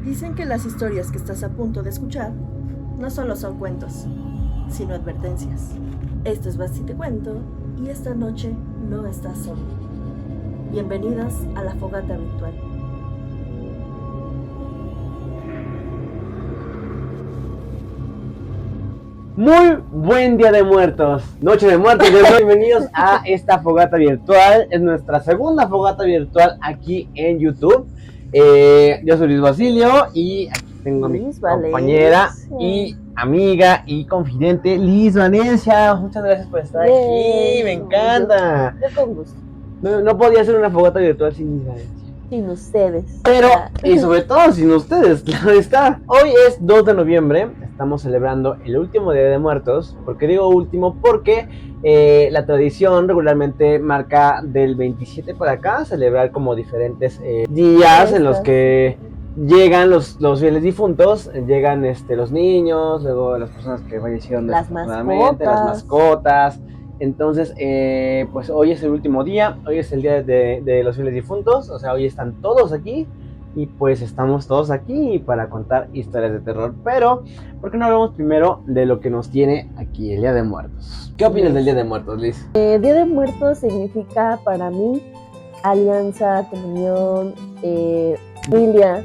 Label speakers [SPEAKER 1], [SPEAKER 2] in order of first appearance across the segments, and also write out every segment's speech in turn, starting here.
[SPEAKER 1] Dicen que las historias que estás a punto de escuchar no solo son cuentos, sino advertencias. Esto es Vas y te cuento, y esta noche no estás solo. Bienvenidos a la fogata virtual.
[SPEAKER 2] Muy buen día de muertos, noche de muertos, bienvenidos a esta fogata virtual. Es nuestra segunda fogata virtual aquí en YouTube. Yo soy Luis Basilio y aquí tengo a mi compañera y amiga y confidente Liz Valencia. Muchas gracias por estar aquí, me encanta.
[SPEAKER 3] Yo con gusto.
[SPEAKER 2] No podía ser una fogata virtual sin Liz Valencia.
[SPEAKER 3] Sin ustedes.
[SPEAKER 2] Pero, y sobre todo sin ustedes, claro está. Hoy es 2 de noviembre, estamos celebrando el último Día de Muertos. ¿Por qué digo último? Porque la tradición regularmente marca del 27 para acá celebrar como diferentes días en los que llegan los fieles difuntos, llegan los niños, luego las personas que fallecieron
[SPEAKER 3] las
[SPEAKER 2] mascotas. Entonces, pues hoy es el último día, hoy es el día de los fieles difuntos, o sea, hoy están todos aquí y pues estamos todos aquí para contar historias de terror. Pero, ¿por qué no hablamos primero de lo que nos tiene aquí el Día de Muertos? ¿Qué opinas del Día de Muertos, Liz?
[SPEAKER 3] Día de Muertos significa para mí alianza, comunión, familia,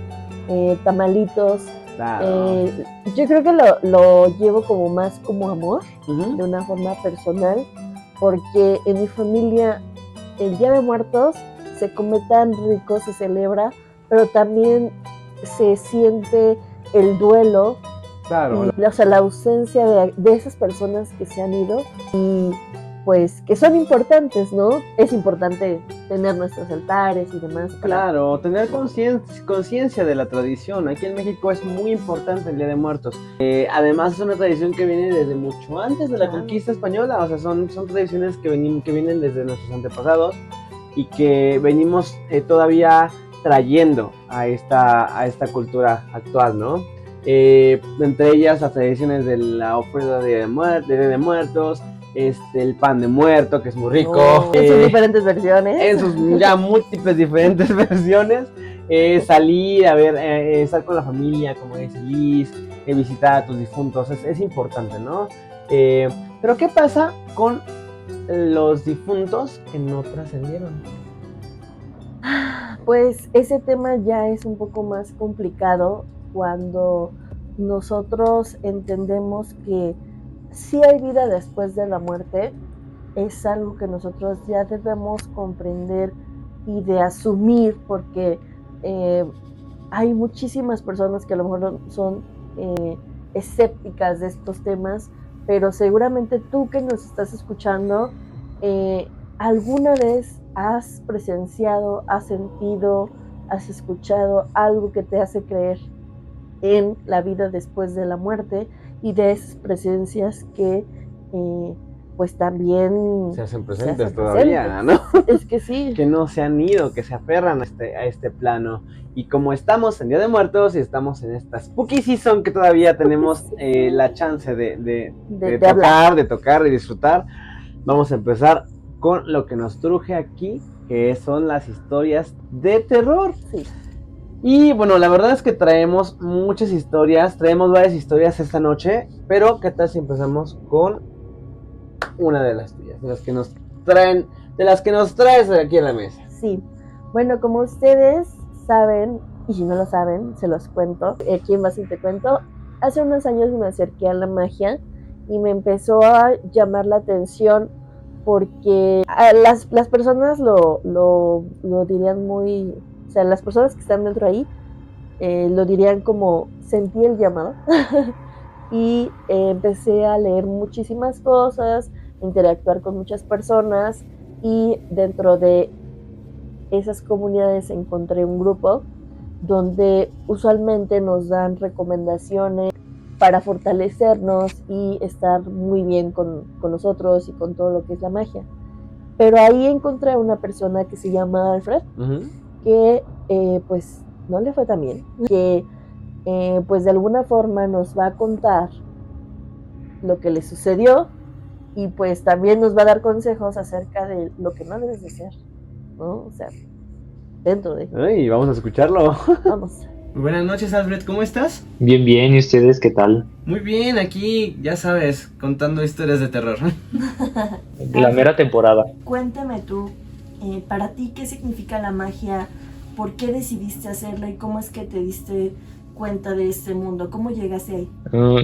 [SPEAKER 3] tamalitos.
[SPEAKER 2] Claro.
[SPEAKER 3] Yo creo que lo llevo como más como amor, de una forma personal, porque en mi familia el Día de Muertos se come tan rico, se celebra, pero también se siente el duelo,
[SPEAKER 2] claro,
[SPEAKER 3] y, o sea, la ausencia de esas personas que se han ido y pues que son importantes, ¿no? Es importante tener nuestros altares y demás.
[SPEAKER 2] Claro, tener conciencia de la tradición. Aquí en México es muy importante el Día de Muertos. Además es una tradición que viene desde mucho antes de la conquista española. O sea, son tradiciones que vienen desde nuestros antepasados y que venimos todavía trayendo a esta cultura actual, ¿no? Entre ellas las tradiciones de la ofrenda de muertos, el pan de muerto, que es muy rico.
[SPEAKER 3] En sus diferentes versiones.
[SPEAKER 2] En sus ya múltiples diferentes versiones. Salir a ver, estar con la familia, como dice Liz, visitar a tus difuntos, es importante, ¿no? Pero ¿qué pasa con los difuntos que no trascendieron?
[SPEAKER 3] Pues ese tema ya es un poco más complicado cuando nosotros entendemos que sí hay vida después de la muerte. Es algo que nosotros ya debemos comprender y de asumir, porque hay muchísimas personas que a lo mejor son escépticas de estos temas, pero seguramente tú que nos estás escuchando, alguna vez has presenciado, has sentido, has escuchado algo que te hace creer en la vida después de la muerte y de esas presencias que pues también
[SPEAKER 2] se hacen presentes todavía, ¿no?
[SPEAKER 3] Es que sí.
[SPEAKER 2] Que no se han ido, que se aferran a este plano. Y como estamos en Día de Muertos y estamos en esta Spooky Season que todavía tenemos la chance de tocar, de disfrutar, vamos a empezar con lo que nos truje aquí, que son las historias de terror.
[SPEAKER 3] Sí.
[SPEAKER 2] Y bueno, la verdad es que traemos muchas historias, traemos varias historias esta noche, pero ¿qué tal si empezamos con una de las tuyas, de las que nos traes aquí a la mesa?
[SPEAKER 3] Sí, bueno, como ustedes saben, y si no lo saben, se los cuento, aquí en Vas y te cuento, hace unos años me acerqué a la magia y me empezó a llamar la atención porque las personas lo dirían muy, o sea, las personas que están dentro ahí lo dirían como sentí el llamado y empecé a leer muchísimas cosas, interactuar con muchas personas, y dentro de esas comunidades encontré un grupo donde usualmente nos dan recomendaciones para fortalecernos y estar muy bien con nosotros y con todo lo que es la magia. Pero ahí encontré a una persona que se llama Alfred, que pues no le fue tan bien, que pues de alguna forma nos va a contar lo que le sucedió y pues también nos va a dar consejos acerca de lo que no debes de hacer, ¿no? O sea, dentro de...
[SPEAKER 2] Ay, vamos a escucharlo.
[SPEAKER 3] Vamos.
[SPEAKER 2] Buenas noches, Albert, ¿cómo estás?
[SPEAKER 4] Bien, bien, ¿y ustedes qué tal?
[SPEAKER 2] Muy bien, aquí, ya sabes, contando historias de terror.
[SPEAKER 4] La mera temporada.
[SPEAKER 1] Cuéntame tú, para ti, ¿qué significa la magia? ¿Por qué decidiste hacerla y cómo es que te diste cuenta de este mundo? ¿Cómo llegaste ahí?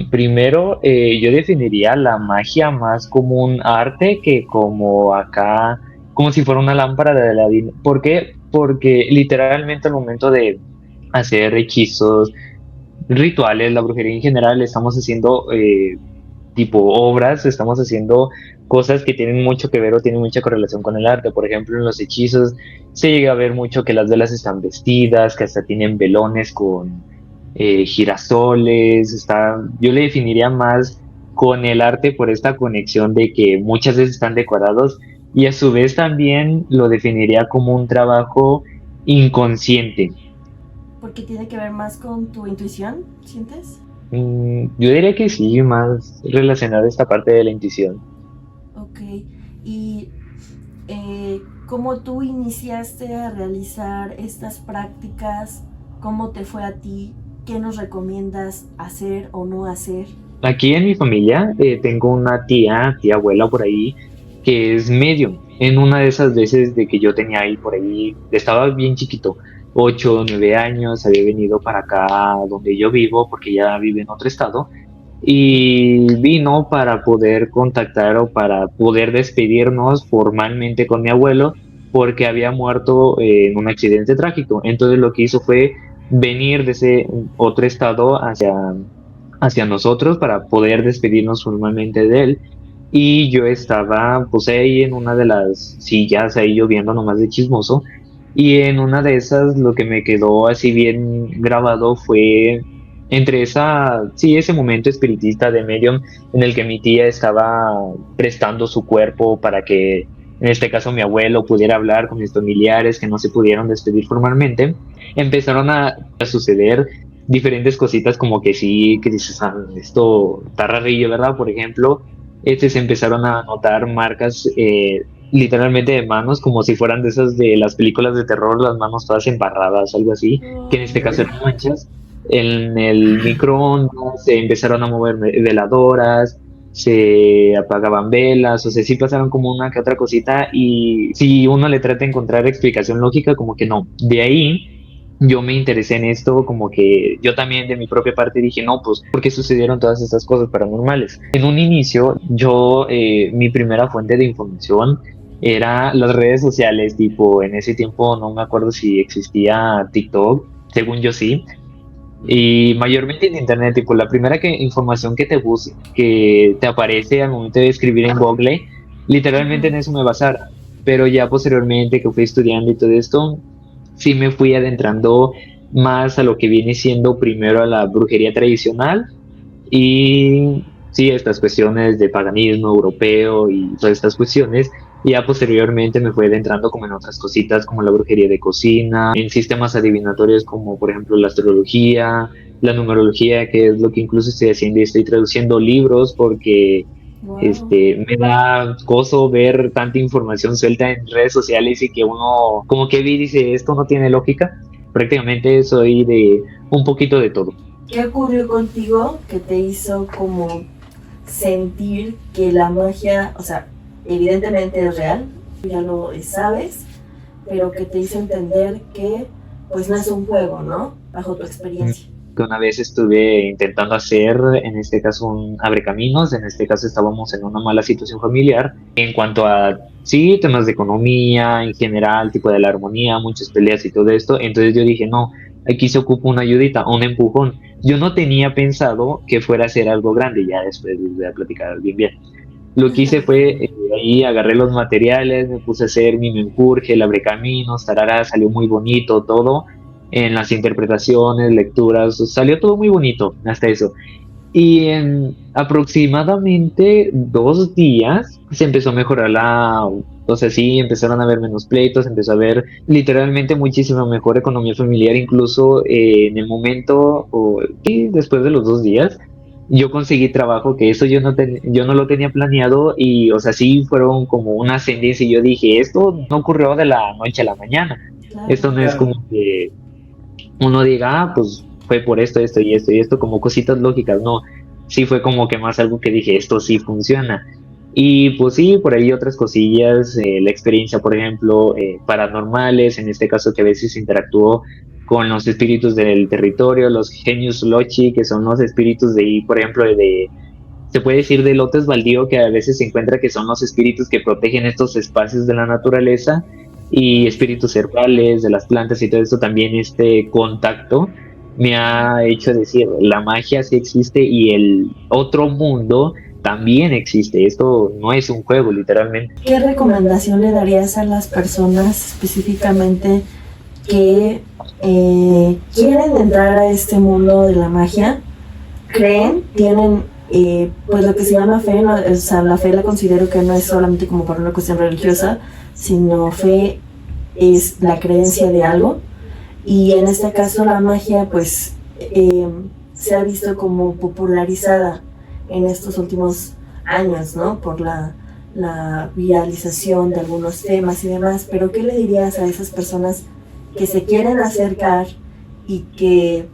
[SPEAKER 4] Primero, yo definiría la magia más como un arte que como acá, como si fuera una lámpara de Aladín. ¿Por qué? Porque literalmente al momento de hacer hechizos, rituales, la brujería en general, estamos haciendo tipo obras, estamos haciendo cosas que tienen mucho que ver o tienen mucha correlación con el arte. Por ejemplo, en los hechizos se llega a ver mucho que las velas están vestidas, que hasta tienen velones con girasoles. Yo le definiría más con el arte por esta conexión de que muchas veces están decorados y a su vez también lo definiría como un trabajo inconsciente.
[SPEAKER 1] Porque tiene que ver más con tu intuición, ¿sientes?
[SPEAKER 4] Yo diría que sí, más relacionado a esta parte de la intuición.
[SPEAKER 1] Ok. Y ¿cómo tú iniciaste a realizar estas prácticas? ¿Cómo te fue a ti? ¿Qué nos recomiendas hacer o no hacer?
[SPEAKER 4] Aquí en mi familia tengo una tía abuela por ahí, que es medium. En una de esas veces de que yo tenía ahí por ahí, estaba bien chiquito, 8 o 9 años, había venido para acá donde yo vivo, porque ya vive en otro estado, y vino para poder contactar o para poder despedirnos formalmente con mi abuelo, porque había muerto en un accidente trágico. Entonces lo que hizo fue venir de ese otro estado hacia nosotros para poder despedirnos formalmente de él. Y yo estaba pues ahí en una de las sillas, ahí lloviendo nomás de chismoso. Y en una de esas lo que me quedó así bien grabado fue sí, ese momento espiritista de medium en el que mi tía estaba prestando su cuerpo para que, en este caso, mi abuelo pudiera hablar con mis familiares que no se pudieron despedir formalmente. Empezaron a suceder diferentes cositas como que sí, que dices, "Ah, esto está rarillo, ¿verdad?". Por ejemplo, se empezaron a notar marcas literalmente de manos, como si fueran de esas de las películas de terror, las manos todas embarradas, algo así, que en este caso eran manchas. En el microondas se empezaron a mover veladoras, se apagaban velas, o sea, sí pasaron como una que otra cosita y si uno le trata de encontrar explicación lógica, como que no. De ahí yo me interesé en esto, como que yo también de mi propia parte dije, no, pues, ¿por qué sucedieron todas estas cosas paranormales? En un inicio, mi primera fuente de información era las redes sociales, tipo, en ese tiempo no me acuerdo si existía TikTok, según yo sí, y mayormente en internet, tipo, la primera información que te aparece al momento de escribir en Google, literalmente en eso me basara. Pero ya posteriormente que fui estudiando y todo esto, sí me fui adentrando más a lo que viene siendo primero a la brujería tradicional y sí, estas cuestiones de paganismo europeo y todas estas cuestiones. Y ya posteriormente me fue adentrando como en otras cositas como la brujería de cocina, en sistemas adivinatorios como por ejemplo la astrología, la numerología, que es lo que incluso estoy haciendo y estoy traduciendo libros porque
[SPEAKER 1] Wow.
[SPEAKER 4] me da gozo ver tanta información suelta en redes sociales y que uno como que ve y dice, esto no tiene lógica. Prácticamente soy de un poquito de todo.
[SPEAKER 1] ¿Qué ocurrió contigo que te hizo como sentir que la magia, o sea, evidentemente es real, ya lo sabes, pero que te hizo entender que pues no es un juego, ¿no? Bajo tu experiencia.
[SPEAKER 4] Que una vez estuve intentando hacer, en este caso, un abrecaminos, en este caso estábamos en una mala situación familiar en cuanto a, sí, temas de economía, en general, tipo de la armonía, muchas peleas y todo esto, entonces yo dije, no, aquí se ocupa una ayudita, un empujón. Yo no tenía pensado que fuera a ser algo grande, ya después les voy a platicar bien bien. Lo que hice fue, ahí agarré los materiales, me puse a hacer mi menjurje, el abrecaminos, tarara, salió muy bonito todo, en las interpretaciones, lecturas, salió todo muy bonito, hasta eso. Y en aproximadamente 2 días se empezó a mejorar o sea, sí, empezaron a haber menos pleitos, empezó a haber literalmente muchísima mejor economía familiar, incluso en el momento, sí, después de los 2 días, yo conseguí trabajo que eso yo no lo tenía planeado y, o sea, sí fueron como una ascendencia y yo dije, esto no ocurrió de la noche a la mañana,
[SPEAKER 1] Claro.
[SPEAKER 4] esto no es como que uno diga, ah, pues fue por esto, esto y esto y esto, como cositas lógicas, no, sí fue como que más algo que dije, esto sí funciona. Y pues sí, por ahí otras cosillas, la experiencia, por ejemplo, paranormales, en este caso que a veces interactuó con los espíritus del territorio, los genius loci, que son los espíritus de ahí, por ejemplo, se puede decir de lotes baldío, que a veces se encuentra que son los espíritus que protegen estos espacios de la naturaleza, y espíritus herbales de las plantas y todo esto, también este contacto me ha hecho decir, la magia sí existe y el otro mundo también existe. Esto no es un juego, literalmente.
[SPEAKER 1] ¿Qué recomendación le darías a las personas específicamente que quieren entrar a este mundo de la magia? Creen, tienen pues lo que se llama fe, ¿no? O sea, la fe la considero que no es solamente como por una cuestión religiosa, sino fe es la creencia de algo, y en este caso la magia pues se ha visto como popularizada en estos últimos años, ¿no? Por la viralización de algunos temas y demás. Pero ¿qué le dirías a esas personas que se quieren acercar y que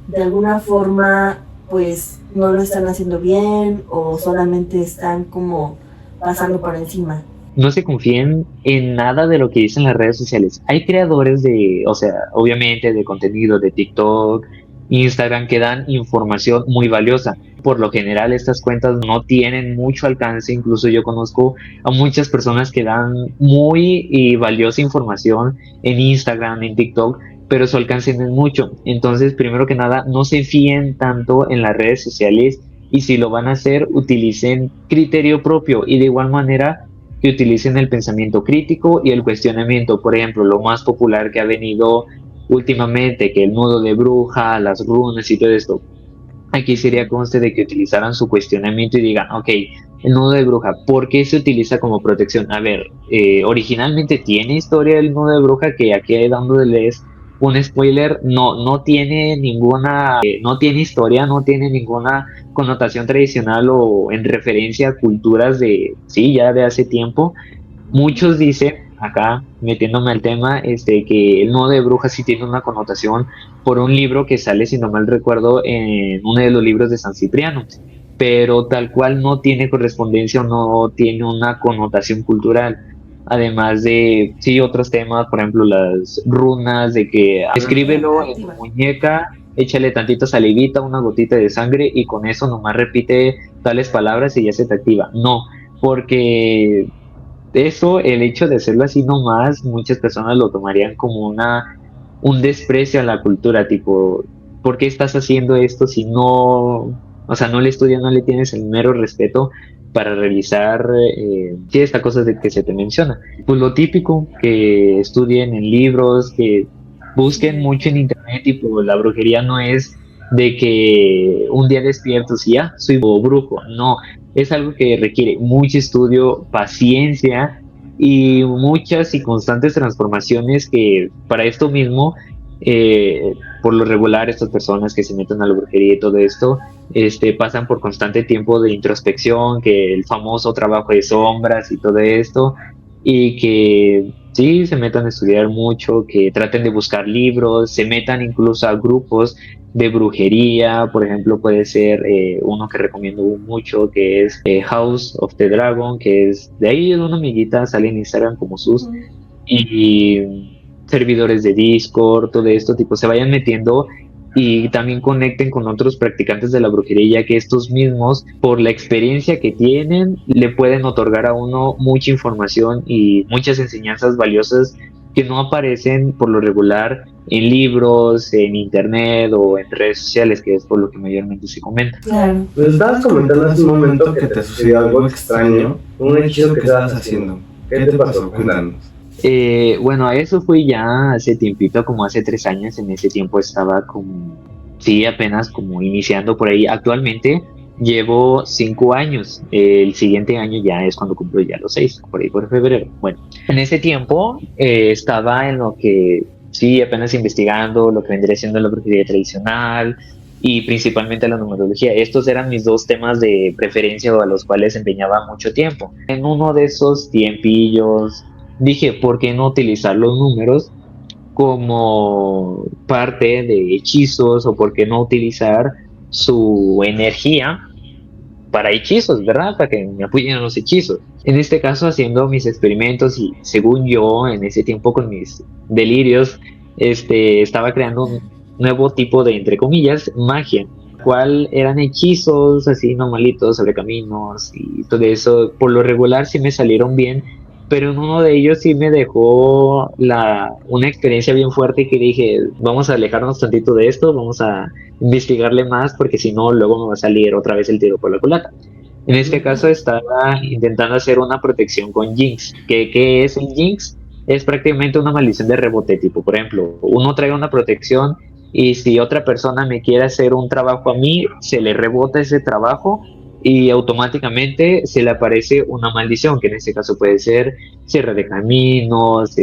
[SPEAKER 1] de alguna forma pues no lo están haciendo bien o solamente están como pasando por encima?
[SPEAKER 4] No se confíen en nada de lo que dicen las redes sociales. Hay creadores de, o sea, obviamente de contenido de TikTok, Instagram, que dan información muy valiosa. Por lo general, estas cuentas no tienen mucho alcance. Incluso yo conozco a muchas personas que dan muy valiosa información en Instagram, en TikTok, pero su alcance no es mucho. Entonces, primero que nada, no se fíen tanto en las redes sociales, y si lo van a hacer, utilicen criterio propio, y de igual manera que utilicen el pensamiento crítico y el cuestionamiento. Por ejemplo, lo más popular que ha venido últimamente, que el nudo de bruja, las runas y todo esto. Aquí sería conste de que utilizaran su cuestionamiento y digan, ok, el nudo de bruja, ¿por qué se utiliza como protección? A ver, originalmente tiene historia el nudo de bruja, que aquí dándoles un spoiler, no tiene ninguna, no tiene historia, no tiene ninguna connotación tradicional o en referencia a culturas de, sí, ya de hace tiempo. Muchos dicen, acá metiéndome al tema, que el nudo de bruja sí tiene una connotación por un libro que sale, si no mal recuerdo, en uno de los libros de San Cipriano, pero tal cual no tiene correspondencia o no tiene una connotación cultural. Además de, sí, otros temas, por ejemplo, las runas, de que escríbelo en tu muñeca, échale tantita salivita, una gotita de sangre, y con eso nomás repite tales palabras y ya se te activa. No, porque eso, el hecho de hacerlo así nomás, muchas personas lo tomarían como un desprecio a la cultura, tipo, ¿por qué estás haciendo esto si no, o sea, no le estudias, no le tienes el mero respeto para realizar sí, esta cosa de que se te menciona? Pues lo típico, que estudien en libros, que busquen mucho en internet, tipo, la brujería no es de que un día despiertos y ya, soy brujo, no, es algo que requiere mucho estudio, paciencia y muchas y constantes transformaciones, que para esto mismo, por lo regular, estas personas que se meten a la brujería y todo esto, pasan por constante tiempo de introspección, que el famoso trabajo de sombras y todo esto, y que sí, se metan a estudiar mucho, que traten de buscar libros, se metan incluso a grupos de brujería. Por ejemplo, puede ser uno que recomiendo mucho, que es House of the Dragon, que es de ahí de una amiguita, sale en Instagram como sus, y servidores de Discord, todo esto, tipo, se vayan metiendo y también conecten con otros practicantes de la brujería, que estos mismos, por la experiencia que tienen, le pueden otorgar a uno mucha información y muchas enseñanzas valiosas que no aparecen por lo regular en libros, en internet o en redes sociales, que es por lo que mayormente se comenta.
[SPEAKER 1] Claro.
[SPEAKER 2] Nos estabas comentando hace un momento que te sucedió algo extraño, un hechizo que estabas haciendo. ¿Qué te pasó? Cuéntanos.
[SPEAKER 4] Bueno, a eso fui ya hace tiempito, como hace 3 años. En ese tiempo estaba como, sí, apenas como iniciando por ahí. Actualmente llevo 5 años. El siguiente año ya es cuando cumplo ya los 6, por ahí por febrero. Bueno, en ese tiempo estaba en lo que, sí, apenas investigando lo que vendría siendo la brujería tradicional y principalmente la numerología. Estos eran mis dos temas de preferencia o a los cuales empeñaba mucho tiempo. En uno de esos tiempillos dije, ¿por qué no utilizar los números como parte de hechizos o por qué no utilizar su energía para hechizos, ¿verdad? Para que me apoyen en los hechizos. En este caso, haciendo mis experimentos y según yo, en ese tiempo con mis delirios, estaba creando un nuevo tipo de, entre comillas, magia, cual eran hechizos así normalitos sobre caminos y todo eso. Por lo regular sí me salieron bien, pero en uno de ellos sí me dejó una experiencia bien fuerte que dije, vamos a alejarnos tantito de esto, vamos a investigarle más porque si no luego me va a salir otra vez el tiro por la culata. En este caso estaba intentando hacer una protección con Jinx. ¿Qué es el Jinx? Es prácticamente una maldición de rebote, tipo, por ejemplo, uno trae una protección y si otra persona me quiere hacer un trabajo a mí, se le rebota ese trabajo y automáticamente se le aparece una maldición, que en este caso puede ser cierre de caminos,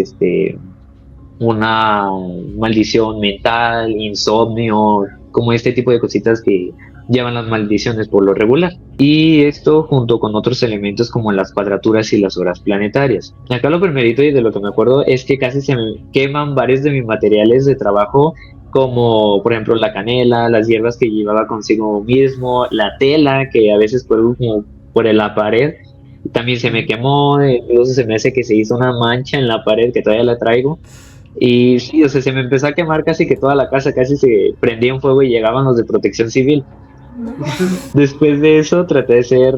[SPEAKER 4] una maldición mental, insomnio, como este tipo de cositas que llevan las maldiciones por lo regular. Y esto junto con otros elementos como las cuadraturas y las horas planetarias. Acá lo primerito y de lo que me acuerdo es que casi se me queman varios de mis materiales de trabajo, como por ejemplo la canela, las hierbas que llevaba consigo mismo, la tela que a veces cuelgo como por la pared, también se me quemó, incluso se me hace que se hizo una mancha en la pared que todavía la traigo. Y sí, o sea, se me empezó a quemar casi que toda la casa, casi se prendía en fuego y llegaban los de protección civil. Después de eso traté de hacer,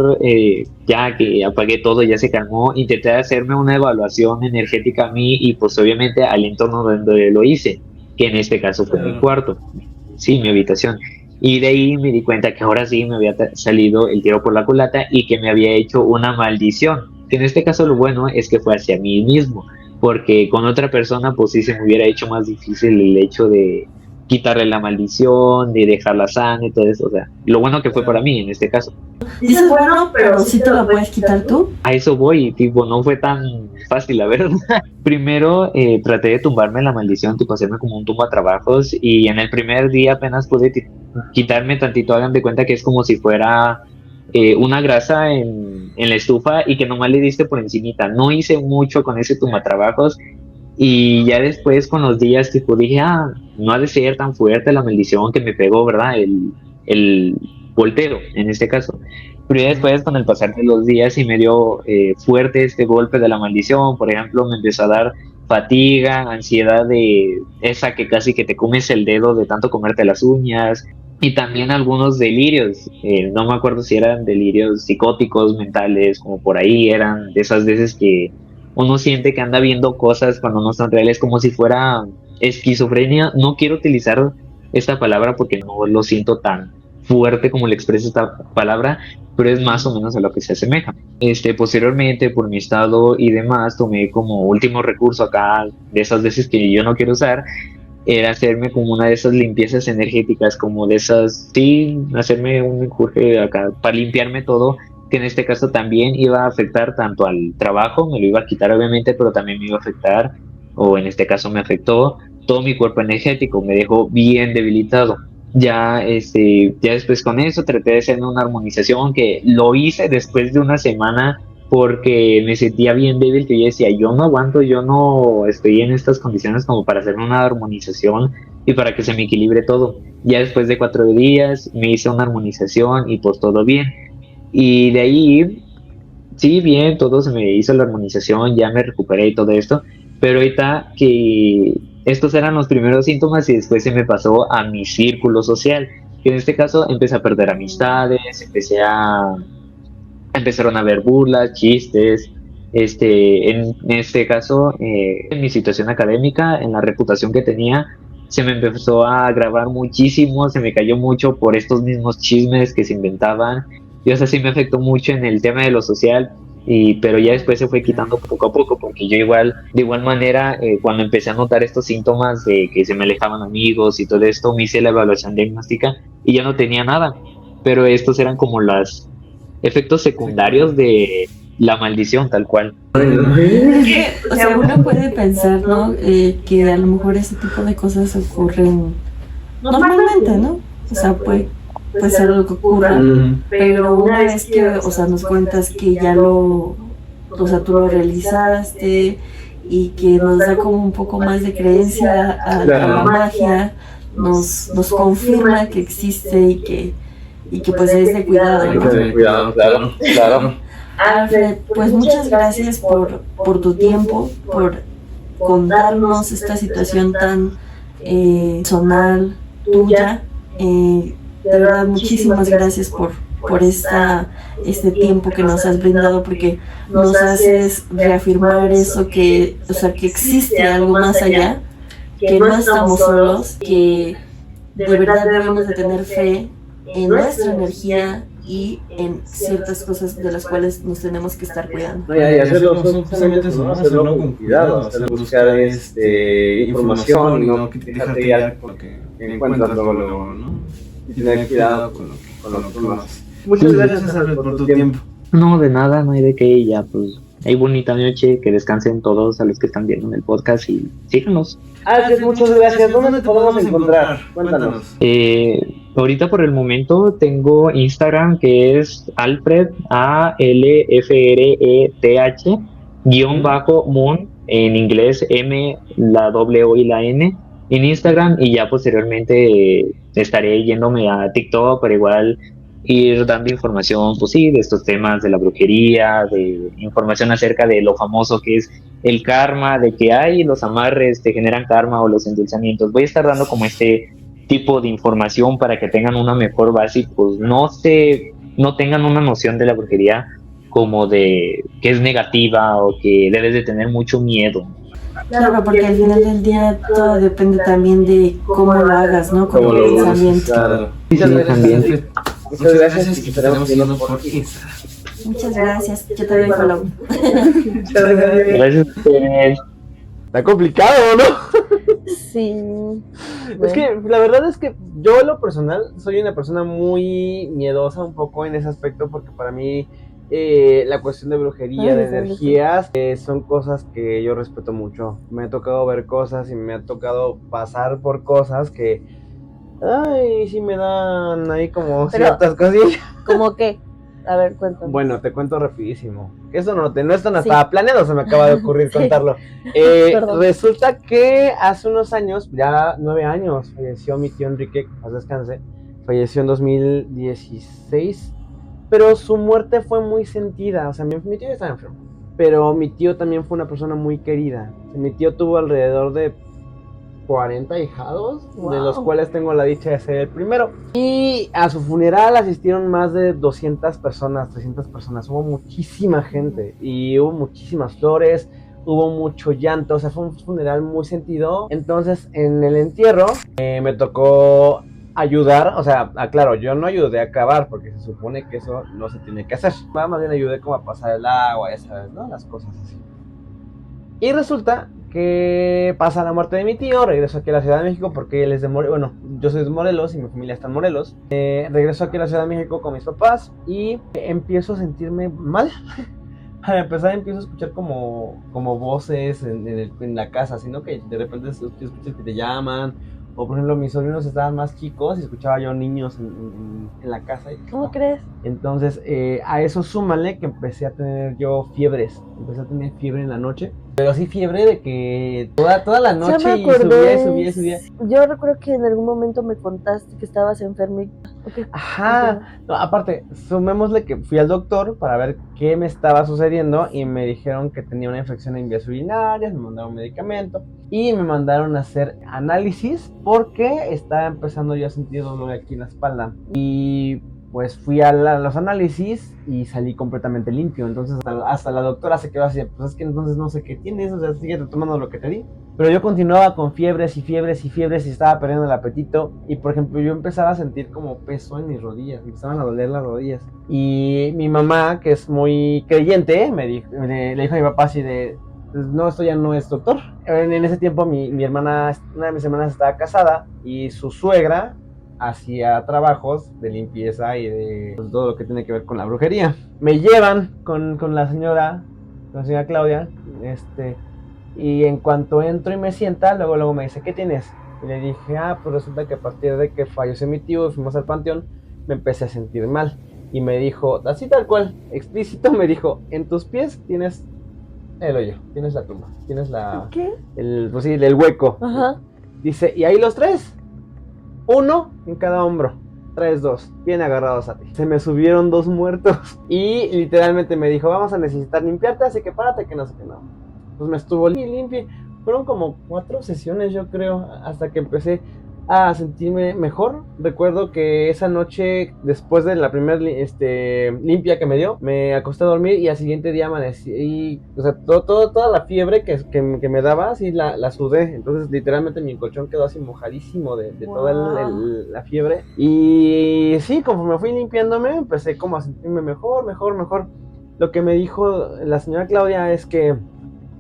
[SPEAKER 4] ya que apagué todo, ya se calmó, intenté hacerme una evaluación energética a mí y pues obviamente al entorno donde lo hice, que en este caso fue mi cuarto, sí, mi habitación. Y de ahí me di cuenta que ahora sí me había salido el tiro por la culata y que me había hecho una maldición. Que en este caso lo bueno es que fue hacia mí mismo, porque con otra persona pues sí se me hubiera hecho más difícil el hecho de quitarle la maldición, de dejarla sana y todo eso. O sea, lo bueno que fue para mí en este caso.
[SPEAKER 1] Dices, bueno, pero si te lo puedes quitar tú.
[SPEAKER 4] A eso voy, tipo, no fue tan fácil, la verdad. Primero traté de tumbarme la maldición, tipo hacerme como un tumbatrabajos y en el primer día apenas pude quitarme tantito, hagan de cuenta que es como si fuera una grasa en la estufa y que nomás le diste por encimita. No hice mucho con ese tumbatrabajos y ya después con los días tipo dije, no ha de ser tan fuerte la maldición que me pegó, ¿verdad? El volteo en este caso. Pero ya después con el pasar de los días y me dio fuerte este golpe de la maldición, por ejemplo, me empezó a dar fatiga, ansiedad de esa que casi que te comes el dedo de tanto comerte las uñas y también algunos delirios, no me acuerdo si eran delirios psicóticos, mentales, como por ahí eran de esas veces que uno siente que anda viendo cosas cuando no son reales, como si fuera esquizofrenia. No quiero utilizar esta palabra porque no lo siento tan fuerte como le expresa esta palabra, pero es más o menos a lo que se asemeja. Posteriormente, por mi estado y demás, tomé como último recurso acá, de esas veces que yo no quiero usar, era hacerme como una de esas limpiezas energéticas, como de esas, sí, hacerme un enjuje acá para limpiarme todo, que en este caso también iba a afectar tanto al trabajo, me lo iba a quitar obviamente, pero también me iba a afectar, o en este caso me afectó todo mi cuerpo energético, me dejó bien debilitado. Ya después con eso traté de hacer una armonización que lo hice después de una semana porque me sentía bien débil, que yo decía, yo no aguanto, yo no estoy en estas condiciones como para hacer una armonización y para que se me equilibre todo. Ya después de 4 días me hice una armonización y pues todo bien. Y de ahí, sí, bien, todo se me hizo la armonización, ya me recuperé y todo esto, pero ahorita que estos eran los primeros síntomas y después se me pasó a mi círculo social, que en este caso empecé a perder amistades, empezaron a haber burlas, chistes, en este caso, en mi situación académica, en la reputación que tenía, se me empezó a agravar muchísimo, se me cayó mucho por estos mismos chismes que se inventaban, y o sea, sí me afectó mucho en el tema de lo social, pero ya después se fue quitando poco a poco, porque yo de igual manera, cuando empecé a notar estos síntomas de que se me alejaban amigos y todo esto, me hice la evaluación diagnóstica y ya no tenía nada, pero estos eran como los efectos secundarios de la maldición tal cual.
[SPEAKER 1] O sea, uno puede pensar, ¿no? Que a lo mejor ese tipo de cosas ocurren normalmente, ¿no? O sea, puede ser algo que ocurra, pero una vez que, o sea, nos cuentas que ya o sea, tú lo realizaste y que nos da como un poco más de creencia a la magia, nos confirma que existe y que pues es de cuidado,
[SPEAKER 2] Hay que
[SPEAKER 1] ¿no?
[SPEAKER 2] tener cuidado, claro.
[SPEAKER 1] Alfred, pues muchas gracias por tu tiempo, por contarnos esta situación tan personal tuya. De verdad, muchísimas gracias por este tiempo que nos has brindado, porque nos haces reafirmar eso que, o sea, que existe algo más allá, que no estamos solos, que de verdad debemos de tener fe en nuestra energía y en ciertas cosas de las cuales nos tenemos que estar cuidando.
[SPEAKER 2] No, y hacerlo justamente eso, ¿no? Hacerlo con cuidado, hacerlo buscar información y no que te dejas guiar con lo que encuentras luego, ¿no? Y tener cuidado con lo que tú haces. Muchas gracias, Alfred, por tu tiempo.
[SPEAKER 4] No, de nada, no hay de qué, y ya pues, hay bonita noche, que descansen todos a los que están viendo en el podcast y síganos.
[SPEAKER 2] Alfred, muchas gracias. ¿Dónde te podemos encontrar? Cuéntanos.
[SPEAKER 4] Ahorita por el momento tengo Instagram, que es Alfred, ALFRETH, _Moon, en inglés M, la doble O y la N, en Instagram, y ya posteriormente estaré yéndome a TikTok, pero igual ir dando información, pues sí, de estos temas de la brujería, de información acerca de lo famoso que es el karma, de que hay los amarres te generan karma o los endulzamientos. Voy a estar dando como este tipo de información para que tengan una mejor base y pues no tengan una noción de la brujería como de que es negativa o que debes de tener mucho miedo.
[SPEAKER 1] Claro, porque al final del día todo depende también de cómo lo hagas, ¿no? Con el pensamiento.
[SPEAKER 2] Claro.
[SPEAKER 4] Muchas gracias.
[SPEAKER 2] Muchas gracias y estaremos viendo por Instagram.
[SPEAKER 1] Muchas gracias. Yo también follow.
[SPEAKER 4] Gracias a ustedes.
[SPEAKER 2] Está complicado, ¿no?
[SPEAKER 3] Sí.
[SPEAKER 2] Es que la verdad es que yo en lo personal soy una persona muy miedosa un poco en ese aspecto, porque para mí la cuestión de brujería, de energías, son cosas que yo respeto mucho. Me ha tocado ver cosas y me ha tocado pasar por cosas que, ay, sí me dan ahí como ciertas cosillas.
[SPEAKER 3] ¿Cómo qué? A ver, cuéntame.
[SPEAKER 2] Bueno, te cuento rapidísimo. Esto no estaba planeado, se me acaba de ocurrir contarlo. Resulta que hace unos años, ya 9 años, falleció mi tío Enrique, que paz descanse. Falleció en 2016, pero su muerte fue muy sentida. O sea, mi tío estaba enfermo, pero mi tío también fue una persona muy querida. Mi tío tuvo alrededor de 40 hijados, wow, de los cuales tengo la dicha de ser el primero. Y a su funeral asistieron más de 200 personas, 300 personas. Hubo muchísima gente y hubo muchísimas flores, hubo mucho llanto. O sea, fue un funeral muy sentido. Entonces, en el entierro me tocó ayudar. O sea, claro, yo no ayudé a acabar porque se supone que eso no se tiene que hacer. Más bien ayudé como a pasar el agua, ya sabes, ¿no? Las cosas así. Y resulta que pasa la muerte de mi tío, regreso aquí a la Ciudad de México porque él es de Morelos. Bueno, yo soy de Morelos y mi familia está en Morelos. Regreso aquí a la Ciudad de México con mis papás y empiezo a sentirme mal. Para empezar empiezo a escuchar como voces en la casa, sino que de repente escuchas que te llaman. O por ejemplo, mis sobrinos estaban más chicos y escuchaba yo niños en la casa. Y,
[SPEAKER 3] ¿cómo crees?
[SPEAKER 2] Entonces, a eso súmale que empecé a tener yo fiebres. Empecé a tener fiebre en la noche. Pero sí fiebre de que toda la noche y subía.
[SPEAKER 3] Yo recuerdo que en algún momento me contaste que estabas enfermo. Okay.
[SPEAKER 2] Ajá. No, aparte, sumémosle que fui al doctor para ver qué me estaba sucediendo y me dijeron que tenía una infección en vías urinarias, me mandaron medicamento y me mandaron a hacer análisis porque estaba empezando yo a sentir dolor aquí en la espalda. Y pues fui a los análisis y salí completamente limpio. Entonces hasta la doctora se quedó así, pues es que entonces no sé qué tienes, o sea, sigue tomando lo que te di. Pero yo continuaba con fiebres y estaba perdiendo el apetito. Y por ejemplo yo empezaba a sentir como peso en mis rodillas, me empezaban a doler las rodillas. Y mi mamá, que es muy creyente, le dijo a mi papá así de, no, esto ya no es doctor. En ese tiempo mi hermana, una de mis hermanas estaba casada y su suegra hacía trabajos de limpieza y de pues, todo lo que tiene que ver con la brujería. Me llevan con la señora Claudia, y en cuanto entro y me sienta, luego me dice, ¿qué tienes? Y le dije, pues resulta que a partir de que falleció mi tío y fuimos al panteón, me empecé a sentir mal. Y me dijo, así tal cual, explícito, me dijo, en tus pies tienes el hoyo, tienes la tumba, tienes
[SPEAKER 3] ¿Qué?
[SPEAKER 2] pues sí, el hueco.
[SPEAKER 3] Ajá.
[SPEAKER 2] Dice, y ahí los 3, 1 en cada hombro, 3, 2, bien agarrados a ti. Se me subieron 2 muertos y literalmente me dijo, vamos a necesitar limpiarte, así que párate, que no sé qué no. Pues me estuvo limpio. Fueron como 4 sesiones, yo creo, hasta que empecé a sentirme mejor. Recuerdo que esa noche, después de la primera limpia que me dio, me acosté a dormir y al siguiente día amanecí. Y, o sea, toda la fiebre que me daba, así la sudé. Entonces, literalmente mi colchón quedó así mojadísimo de toda la fiebre. Y sí, conforme fui limpiándome, empecé como a sentirme mejor. Lo que me dijo la señora Claudia es que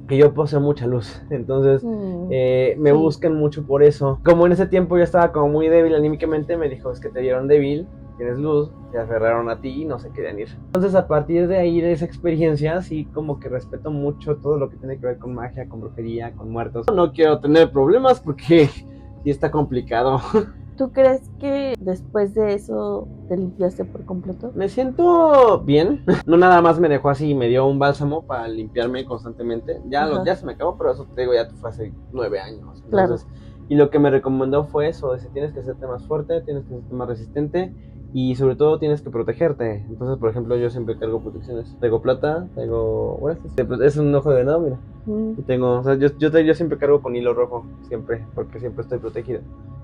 [SPEAKER 2] yo poseo mucha luz, entonces me buscan mucho por eso. Como en ese tiempo yo estaba como muy débil anímicamente, me dijo, es que te vieron débil, tienes luz, se aferraron a ti y no se querían ir. Entonces a partir de ahí, de esa experiencia, sí como que respeto mucho todo lo que tiene que ver con magia, con brujería, con muertos. No quiero tener problemas porque sí está complicado.
[SPEAKER 3] ¿Tú crees que después de eso te limpiaste por completo?
[SPEAKER 2] Me siento bien. No nada más me dejó así, me dio un bálsamo para limpiarme constantemente. Ya se me acabó, pero eso te digo, ya fue hace 9 años. Entonces, claro. Y lo que me recomendó fue eso, de que tienes que hacerte más fuerte, tienes que hacerte más resistente y sobre todo tienes que protegerte. Entonces, por ejemplo, yo siempre cargo protecciones. Tengo plata, es un ojo de venado, mira. Y tengo, o sea, yo siempre cargo con hilo rojo, siempre, porque siempre estoy protegido.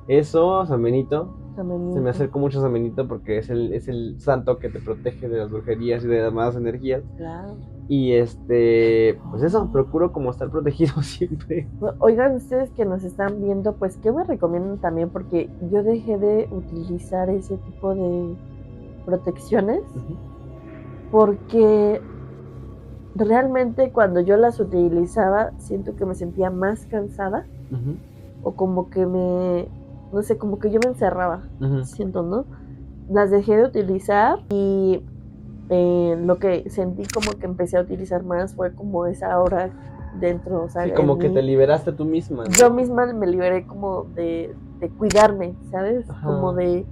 [SPEAKER 2] Eso, San Benito. Se me acercó mucho San Benito porque es el santo que te protege de las brujerías y de las malas energías.
[SPEAKER 3] Claro.
[SPEAKER 2] Y pues eso, procuro como estar protegido siempre.
[SPEAKER 3] Oigan, ustedes que nos están viendo, pues ¿qué me recomiendan también? Porque yo dejé de utilizar ese tipo de protecciones porque realmente cuando yo las utilizaba siento que me sentía más cansada o como que no sé, como que yo me encerraba, siento, ¿no? Las dejé de utilizar y lo que sentí como que empecé a utilizar más fue como esa hora dentro, o sea,
[SPEAKER 2] sí, como que te liberaste tú misma, ¿no?
[SPEAKER 3] Yo misma me liberé como de cuidarme, ¿sabes? Ajá. Como de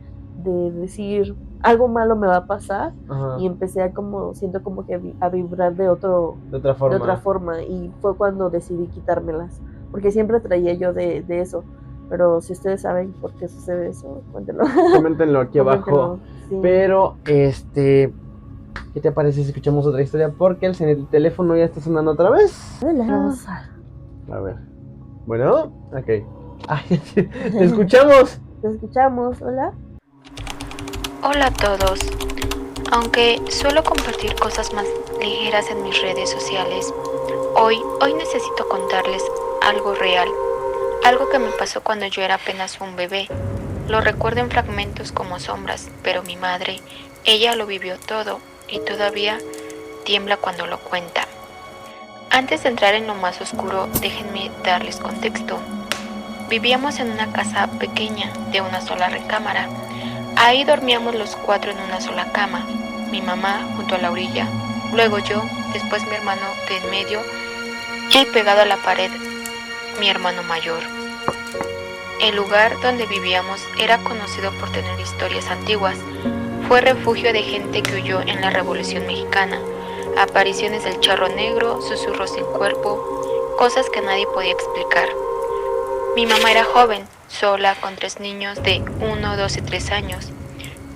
[SPEAKER 3] decir, algo malo me va a pasar. Ajá. Y empecé a siento como que a vibrar de otra forma y fue cuando decidí quitármelas, porque siempre traía yo de eso. Pero si ustedes saben por qué sucede eso, cuéntenlo. Coméntenlo
[SPEAKER 2] aquí abajo. Sí. Pero, ¿qué te parece si escuchamos otra historia? Porque el teléfono ya está sonando otra vez.
[SPEAKER 3] Hola.
[SPEAKER 2] A ver. Bueno, ok. Ay, te escuchamos.
[SPEAKER 3] Te escuchamos, hola.
[SPEAKER 5] Hola a todos. Aunque suelo compartir cosas más ligeras en mis redes sociales, hoy necesito contarles algo real. Algo que me pasó cuando yo era apenas un bebé. Lo recuerdo en fragmentos como sombras, pero mi madre, ella lo vivió todo y todavía tiembla cuando lo cuenta. Antes de entrar en lo más oscuro, déjenme darles contexto. Vivíamos en una casa pequeña de una sola recámara. Ahí dormíamos los 4 en una sola cama, mi mamá junto a la orilla, luego yo, después mi hermano de en medio y pegado a la pared, mi hermano mayor. El lugar donde vivíamos era conocido por tener historias antiguas. Fue refugio de gente que huyó en la Revolución Mexicana, apariciones del charro negro, susurros sin cuerpo, cosas que nadie podía explicar. Mi mamá era joven, sola, con 3 niños de 1, 2 y 3 años,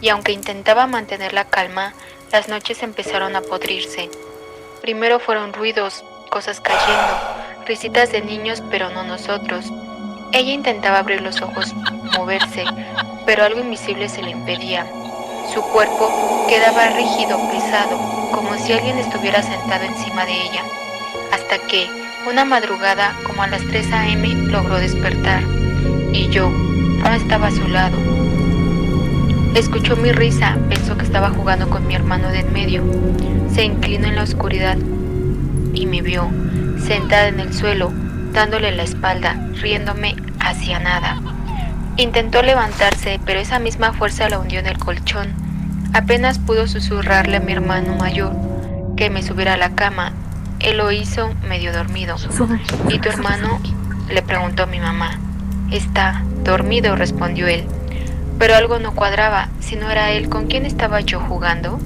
[SPEAKER 5] y aunque intentaba mantener la calma, las noches empezaron a podrirse. Primero fueron ruidos, cosas cayendo, risitas de niños, pero no nosotros. Ella intentaba abrir los ojos, moverse, pero algo invisible se le impedía. Su cuerpo quedaba rígido, pesado, como si alguien estuviera sentado encima de ella, hasta que, una madrugada, como a las 3 a.m., logró despertar, y yo no estaba a su lado. Escuchó mi risa, pensó que estaba jugando con mi hermano de en medio. Se inclinó en la oscuridad y me vio, sentada en el suelo, dándole la espalda, riéndome hacia nada. Intentó levantarse, pero esa misma fuerza la hundió en el colchón. Apenas pudo susurrarle a mi hermano mayor que me subiera a la cama. Él lo hizo medio dormido. ¿Y tu hermano?, le preguntó mi mamá. Está dormido, respondió él. Pero algo no cuadraba, si no era él, ¿con quién estaba yo jugando?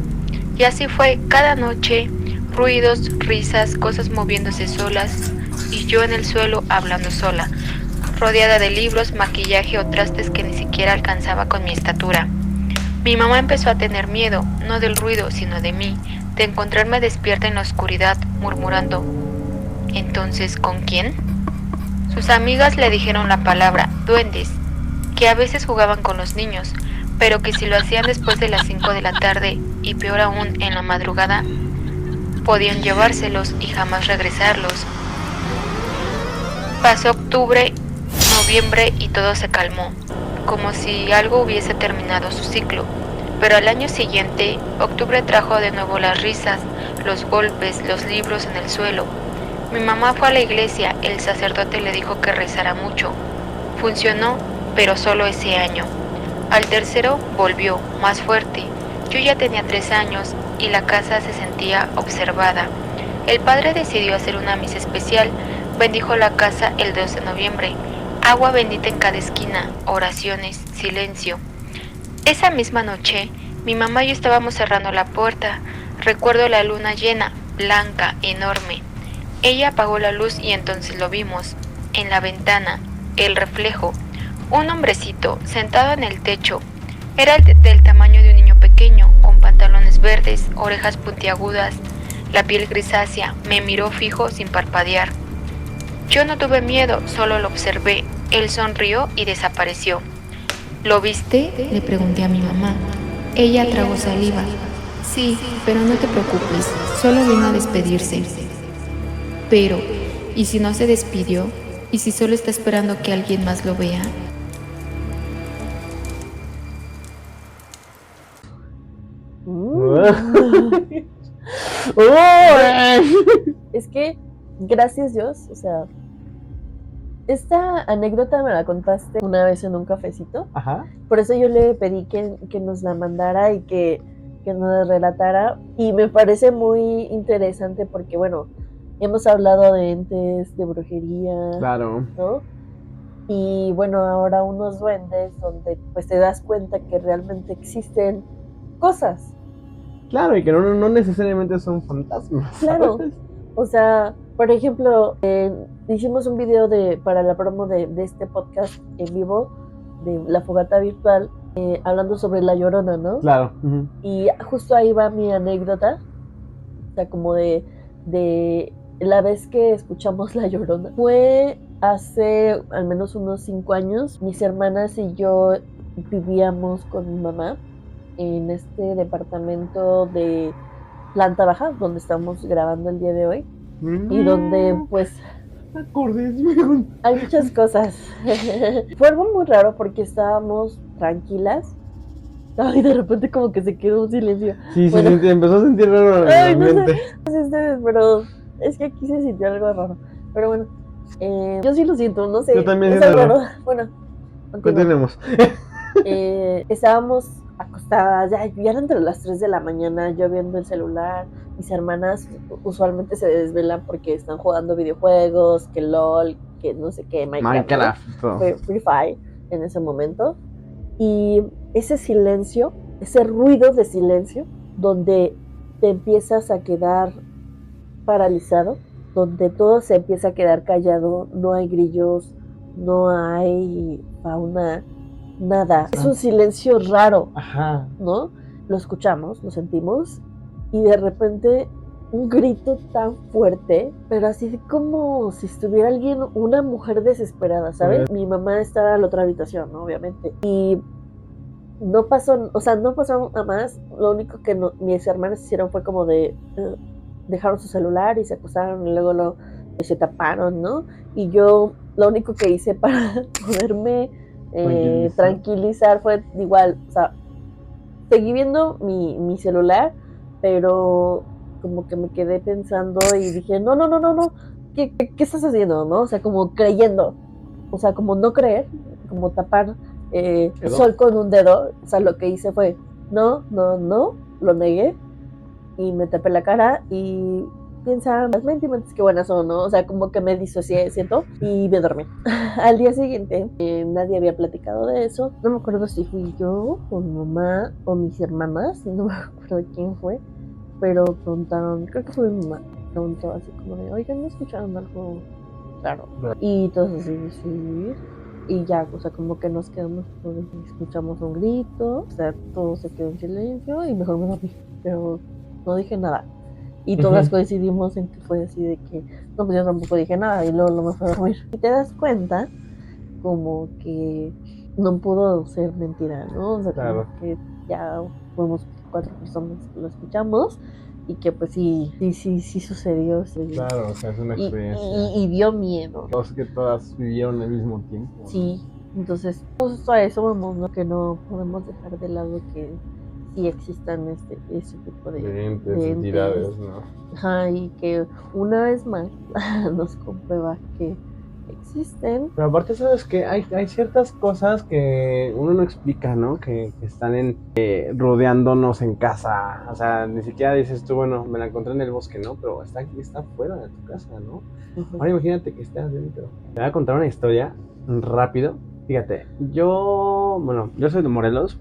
[SPEAKER 5] Y así fue, cada noche Ruidos, risas, cosas moviéndose solas y yo en el suelo hablando sola, rodeada de libros, maquillaje o trastes que ni siquiera alcanzaba con mi estatura. Mi mamá empezó a tener miedo, no del ruido, sino de mí, de encontrarme despierta en la oscuridad, murmurando: ¿entonces con quién? Sus amigas le dijeron la palabra duendes, que a veces jugaban con los niños, pero que si lo hacían después de las 5 de la tarde y peor aún en la madrugada, podían llevárselos y jamás regresarlos. Pasó octubre, noviembre y todo se calmó, como si algo hubiese terminado su ciclo. Pero al año siguiente, octubre trajo de nuevo las risas, los golpes, los libros en el suelo. Mi mamá fue a la iglesia, el sacerdote le dijo que rezara mucho. Funcionó, pero solo ese año. Al tercero volvió, más fuerte. Yo ya tenía 3 años y la casa se sentía observada. El padre decidió hacer una misa especial, bendijo la casa el 2 de noviembre. Agua bendita en cada esquina, oraciones, silencio. Esa misma noche, mi mamá y yo estábamos cerrando la puerta. Recuerdo la luna llena, blanca, enorme. Ella apagó la luz y entonces lo vimos. En la ventana, el reflejo. Un hombrecito sentado en el techo. Era del tamaño de un niño pequeño, con pantalones verdes, orejas puntiagudas, la piel grisácea. Me miró fijo sin parpadear. Yo no tuve miedo, solo lo observé. Él sonrió y desapareció. ¿Lo viste?, le pregunté a mi mamá. Ella tragó saliva. Sí, pero no te preocupes, solo vino a despedirse. Pero, ¿y si no se despidió? ¿Y si solo está esperando que alguien más lo vea?
[SPEAKER 3] Es que, gracias Dios, o sea, esta anécdota me la contaste una vez en un cafecito.
[SPEAKER 2] Ajá.
[SPEAKER 3] Por eso yo le pedí que nos la mandara y que nos la relatara. Y me parece muy interesante porque, bueno, hemos hablado de entes, de brujería,
[SPEAKER 2] Claro.
[SPEAKER 3] ¿no? Y bueno, ahora unos duendes donde pues te das cuenta que realmente existen cosas.
[SPEAKER 2] Claro, y que no necesariamente son fantasmas.
[SPEAKER 3] Claro.
[SPEAKER 2] ¿Sabes?
[SPEAKER 3] O sea, por ejemplo, hicimos un video para la promo de este podcast en vivo, de la fogata virtual, hablando sobre La Llorona, ¿no?
[SPEAKER 2] Claro. Uh-huh.
[SPEAKER 3] Y justo ahí va mi anécdota, o sea, como de la vez que escuchamos La Llorona. Fue hace al menos unos 5 años. Mis hermanas y yo vivíamos con mi mamá en este departamento de planta baja, donde estamos grabando el día de hoy, y donde pues hay muchas cosas. Fue algo muy raro porque estábamos tranquilas. Ay, de repente como que se quedó un silencio.
[SPEAKER 2] Sí,
[SPEAKER 3] Bueno.
[SPEAKER 2] sí, empezó a sentir raro en
[SPEAKER 3] Ay,
[SPEAKER 2] el
[SPEAKER 3] no sé,
[SPEAKER 2] ambiente.
[SPEAKER 3] no sé ustedes, pero es que aquí se sintió algo raro. Pero bueno, yo sí lo siento, no sé.
[SPEAKER 2] Yo también
[SPEAKER 3] es
[SPEAKER 2] siento
[SPEAKER 3] algo
[SPEAKER 2] raro.
[SPEAKER 3] raro. Bueno,
[SPEAKER 2] Continuemos.
[SPEAKER 3] estábamos acostadas, ya eran entre las 3 de la mañana, yo viendo el celular. Mis hermanas usualmente se desvelan porque están jugando videojuegos, que LOL, que no sé qué, Minecraft, ¿no? Free Fire en ese momento. Y ese silencio, ese ruido de silencio, donde te empiezas a quedar paralizado, donde todo se empieza a quedar callado, no hay grillos, no hay fauna, nada. Es un silencio raro.
[SPEAKER 2] Ajá.
[SPEAKER 3] ¿No? Lo escuchamos, lo sentimos, y de repente un grito tan fuerte, pero así como si estuviera alguien, una mujer desesperada, ¿sabes? Mi mamá estaba en la otra habitación, ¿no? Obviamente. Y no pasó, o sea, no pasó a más. Lo único que mis hermanas hicieron fue como de dejaron su celular y se acostaron y luego se taparon, ¿no? Y yo lo único que hice para poderme tranquilizar fue igual, o sea, seguí viendo mi celular, pero como que me quedé pensando y dije, no, ¿qué estás haciendo? ¿No? O sea, como creyendo, o sea, como no creer, como tapar sol con un dedo. O sea, lo que hice fue, no, lo negué y me tapé la cara y piensa, las mentiras que buenas son, ¿no? O sea, como que me disocié, siento, y me dormí. Al día siguiente, nadie había platicado de eso. No me acuerdo si fui yo, o mi mamá, o mis hermanas, no me acuerdo quién fue. pero preguntaron, creo que fue mi mamá, preguntó así como de, oigan, ¿no escucharon algo raro? Y todos así, sí. Y ya, o sea, como que nos quedamos, escuchamos un grito, o sea, todo se quedó en silencio y mejor me dormí, pero no dije nada. Y todas coincidimos en que fue así de que, no, pues yo tampoco dije nada y luego me fui a dormir. Y te das cuenta como que no pudo ser mentira, ¿no? O sea,
[SPEAKER 2] Claro.
[SPEAKER 3] como que ya fuimos 4 personas que lo escuchamos y que pues sí sucedió. Sí.
[SPEAKER 2] Claro, o sea, es una experiencia.
[SPEAKER 3] Y dio miedo.
[SPEAKER 2] Dos que todas vivieron al mismo tiempo.
[SPEAKER 3] Sí, entonces, pues a eso vamos, ¿no? Que no podemos dejar de lado que sí existan ese tipo de
[SPEAKER 2] entes, entidades, ¿no?
[SPEAKER 3] Ajá, y que una vez más nos comprueba que existen.
[SPEAKER 2] Pero aparte, ¿sabes qué? Hay ciertas cosas que uno no explica, ¿no? Que están rodeándonos en casa. O sea, ni siquiera dices tú, bueno, me la encontré en el bosque, ¿no? Pero está fuera de tu casa, ¿no? Ahora imagínate que estés dentro. Te voy a contar una historia rápido. Fíjate, yo soy de Morelos.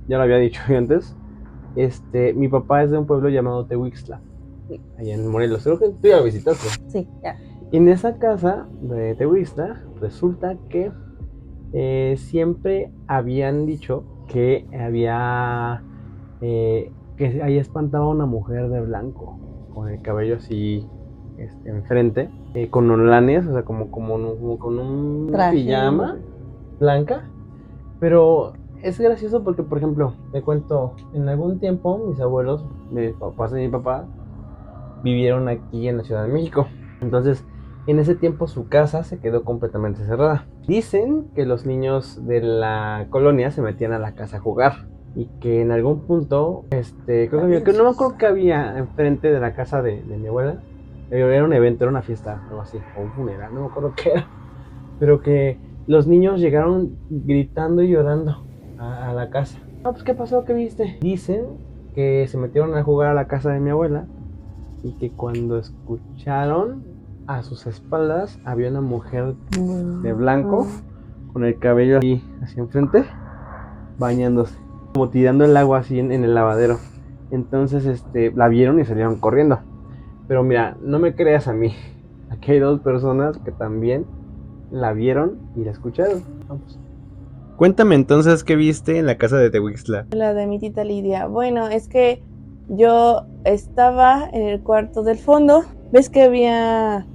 [SPEAKER 2] Ya lo había dicho antes. Mi papá es de un pueblo llamado Tehuixtla, allá en Morelos. Creo que tú ya lo visitaste.
[SPEAKER 3] Sí, ya.
[SPEAKER 2] Y en esa casa de Tehuixtla resulta que siempre habían dicho que había que ahí espantaba una mujer de blanco con el cabello así enfrente, con olanes, o sea, como con un
[SPEAKER 3] Traje.
[SPEAKER 2] pijama blanca. Pero es gracioso porque, por ejemplo, te cuento, en algún tiempo mis abuelos, mis papás y mi papá, vivieron aquí en la Ciudad de México. Entonces, en ese tiempo su casa se quedó completamente cerrada. Dicen que los niños de la colonia se metían a la casa a jugar y que en algún punto, creo que no me acuerdo que había enfrente de la casa de mi abuela. Era un evento, era una fiesta, algo así, o un funeral, no me acuerdo qué era. Pero que los niños llegaron gritando y llorando a la casa. No, pues ¿qué pasó? ¿Qué viste? Dicen que se metieron a jugar a la casa de mi abuela y que cuando escucharon a sus espaldas había una mujer de blanco con el cabello así hacia enfrente, bañándose, como tirando el agua así en el lavadero. Entonces la vieron y salieron corriendo. Pero mira, no me creas a mí, aquí hay 2 personas que también la vieron y la escucharon. Vamos. Cuéntame entonces qué viste en la casa de Tehuixtla.
[SPEAKER 6] La de mi tita Lidia. Bueno, es que yo estaba en el cuarto del fondo. Ves que había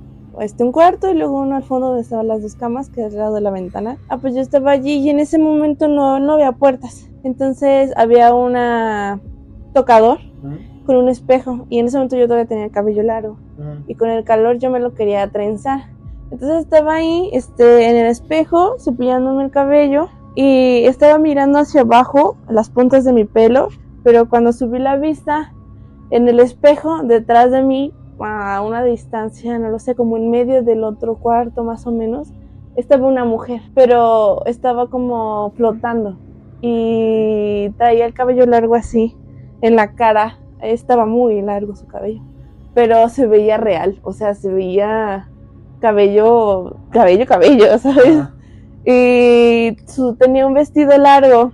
[SPEAKER 6] un cuarto y luego uno al fondo donde estaban las 2 camas, que es al lado de la ventana. Pues yo estaba allí y en ese momento no había puertas. Entonces había una tocador con un espejo y en ese momento yo todavía tenía el cabello largo y con el calor yo me lo quería trenzar. Entonces estaba ahí en el espejo cepillándome el cabello y estaba mirando hacia abajo las puntas de mi pelo, pero cuando subí la vista en el espejo detrás de mí, a una distancia, no lo sé, como en medio del otro cuarto más o menos, estaba una mujer, pero estaba como flotando y traía el cabello largo así en la cara. Estaba muy largo su cabello, pero se veía real, o sea, se veía cabello, ¿sabes? Y tenía un vestido largo,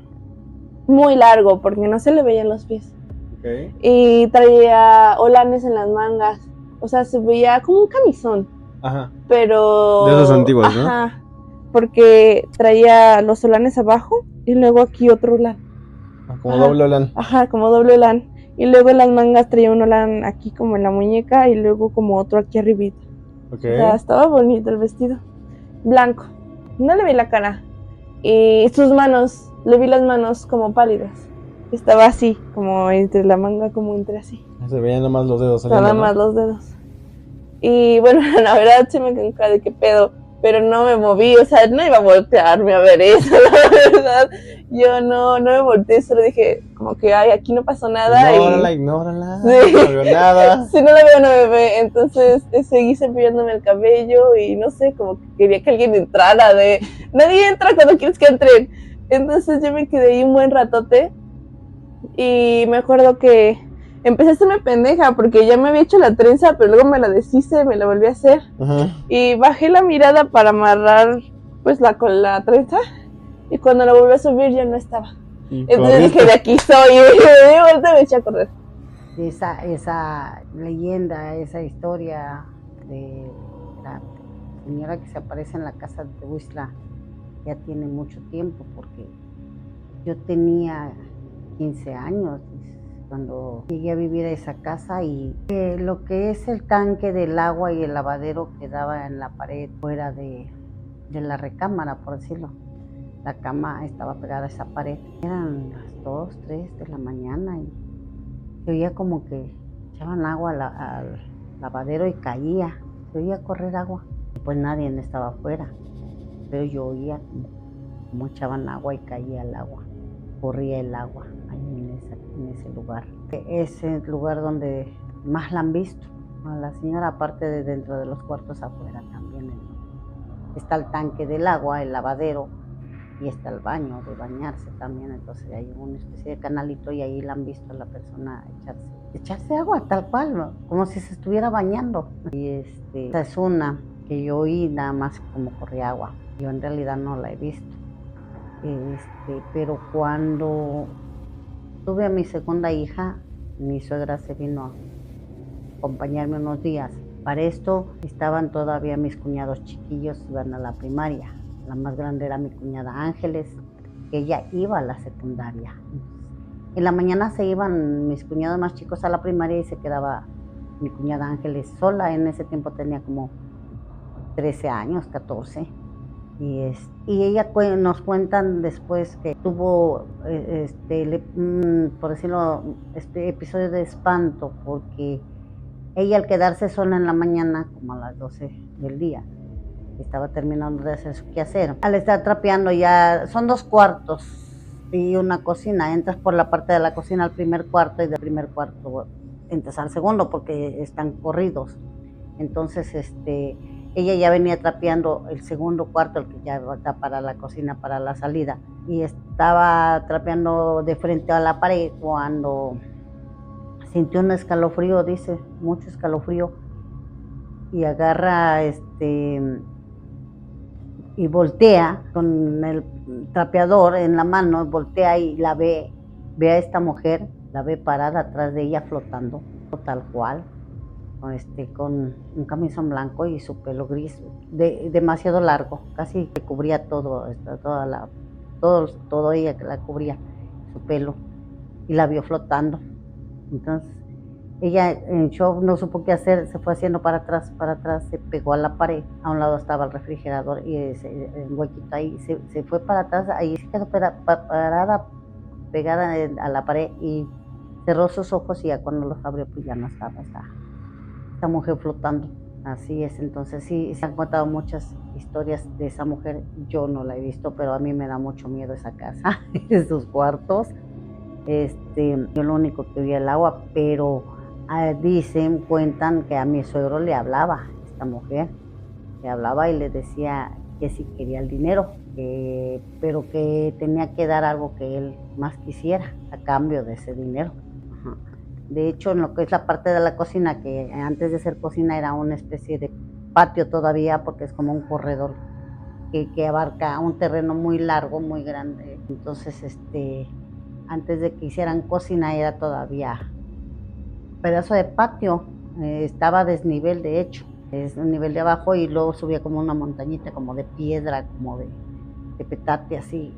[SPEAKER 6] muy largo, porque no se le veían los pies.
[SPEAKER 2] Okay.
[SPEAKER 6] Y traía olanes en las mangas, o sea, se veía como un camisón.
[SPEAKER 2] Ajá.
[SPEAKER 6] Pero...
[SPEAKER 2] de esos antiguos, ¿no?
[SPEAKER 6] Ajá, porque traía los olanes abajo y luego aquí otro olán.
[SPEAKER 2] Como doble olán.
[SPEAKER 6] Ajá, como doble olán. Y luego en las mangas traía un olán aquí como en la muñeca y luego como otro aquí arribita.
[SPEAKER 2] Okay.
[SPEAKER 6] O sea, estaba bonito el vestido. Blanco. No le vi la cara. Y sus manos, le vi las manos como pálidas. Estaba así, como entre la manga, como entre así.
[SPEAKER 2] Se veían nomás los dedos saliendo,
[SPEAKER 6] Nada más los dedos. Y bueno, la verdad se me quedó cara de qué pedo. Pero no me moví, o sea, no iba a voltearme a ver eso, la verdad. Yo no me volteé, solo dije como que, ay, aquí no pasó nada.
[SPEAKER 2] Ignórala.
[SPEAKER 6] Sí.
[SPEAKER 2] No veo nada.
[SPEAKER 6] Si no la veo, no me ve. Entonces seguí cepillándome el cabello y no sé, como que quería que alguien entrara. Nadie entra cuando quieres que entren. Entonces yo me quedé ahí un buen ratote y me acuerdo que empecé a hacerme pendeja porque ya me había hecho la trenza, pero luego me la deshice, me la volví a hacer.
[SPEAKER 2] Ajá.
[SPEAKER 6] Y bajé la mirada para amarrar pues con la trenza y cuando la volví a subir ya no estaba. Entonces dije, de aquí soy, y me di vuelta y me eché a correr.
[SPEAKER 7] esa leyenda, esa historia de la señora que se aparece en la casa de Huixla ya tiene mucho tiempo, porque yo tenía 15 años cuando llegué a vivir a esa casa, y lo que es el tanque del agua y el lavadero quedaba en la pared fuera de la recámara, por decirlo. La cama estaba pegada a esa pared. Eran las 2, 3 de la mañana y se oía como que echaban agua al lavadero y caía. Se oía correr agua. Pues nadie estaba afuera, pero yo oía como echaban agua y caía el agua. Corría el agua ahí en ese lugar. Es el lugar donde más la han visto. A la señora, aparte de dentro de los cuartos afuera también. Está el tanque del agua, el lavadero, y está el baño de bañarse también. Entonces hay una especie de canalito y ahí la han visto a la persona echarse agua tal cual, ¿no? Como si se estuviera bañando. Y esa es una que yo oí nada más como corría agua. Yo en realidad no la he visto. Pero cuando tuve a mi segunda hija, mi suegra se vino a acompañarme unos días. Para esto estaban todavía mis cuñados chiquillos, iban a la primaria. La más grande era mi cuñada Ángeles, que ella iba a la secundaria. En la mañana se iban mis cuñados más chicos a la primaria y se quedaba mi cuñada Ángeles sola. En ese tiempo tenía como 13 años, 14. Y ella nos cuentan después que tuvo, por decirlo, episodio de espanto, porque ella, al quedarse sola en la mañana, como a las 12 del día, estaba terminando de hacer su quehacer. Al estar trapeando, ya son 2 cuartos y una cocina. Entras por la parte de la cocina al primer cuarto y del primer cuarto entras al segundo porque están corridos. Entonces, ella ya venía trapeando el segundo cuarto, el que ya da para la cocina, para la salida, y estaba trapeando de frente a la pared cuando sintió un escalofrío, dice, mucho escalofrío, y agarra y voltea con el trapeador en la mano, voltea y la ve a esta mujer, la ve parada atrás de ella flotando, tal cual, con un camisón blanco y su pelo gris, demasiado largo, casi que cubría todo, todo ella que la cubría, su pelo, y la vio flotando. Entonces ella en shock no supo qué hacer, se fue haciendo para atrás, se pegó a la pared. A un lado estaba el refrigerador y un huequito ahí, se fue para atrás, ahí se quedó parada, pegada a la pared, y cerró sus ojos, y ya cuando los abrió pues ya no estaba esta mujer flotando. Así es. Entonces sí, se han contado muchas historias de esa mujer. Yo no la he visto, pero a mí me da mucho miedo esa casa, esos cuartos. Yo lo único que vi el agua, pero cuentan que a mi suegro le hablaba esta mujer, le hablaba y le decía que si quería el dinero, pero que tenía que dar algo que él más quisiera a cambio de ese dinero. Ajá. De hecho, en lo que es la parte de la cocina, que antes de ser cocina era una especie de patio todavía, porque es como un corredor que abarca un terreno muy largo, muy grande. Entonces, antes de que hicieran cocina era todavía un pedazo de patio, estaba a desnivel, de hecho, es un nivel de abajo, y luego subía como una montañita, como de piedra, como de petate, así.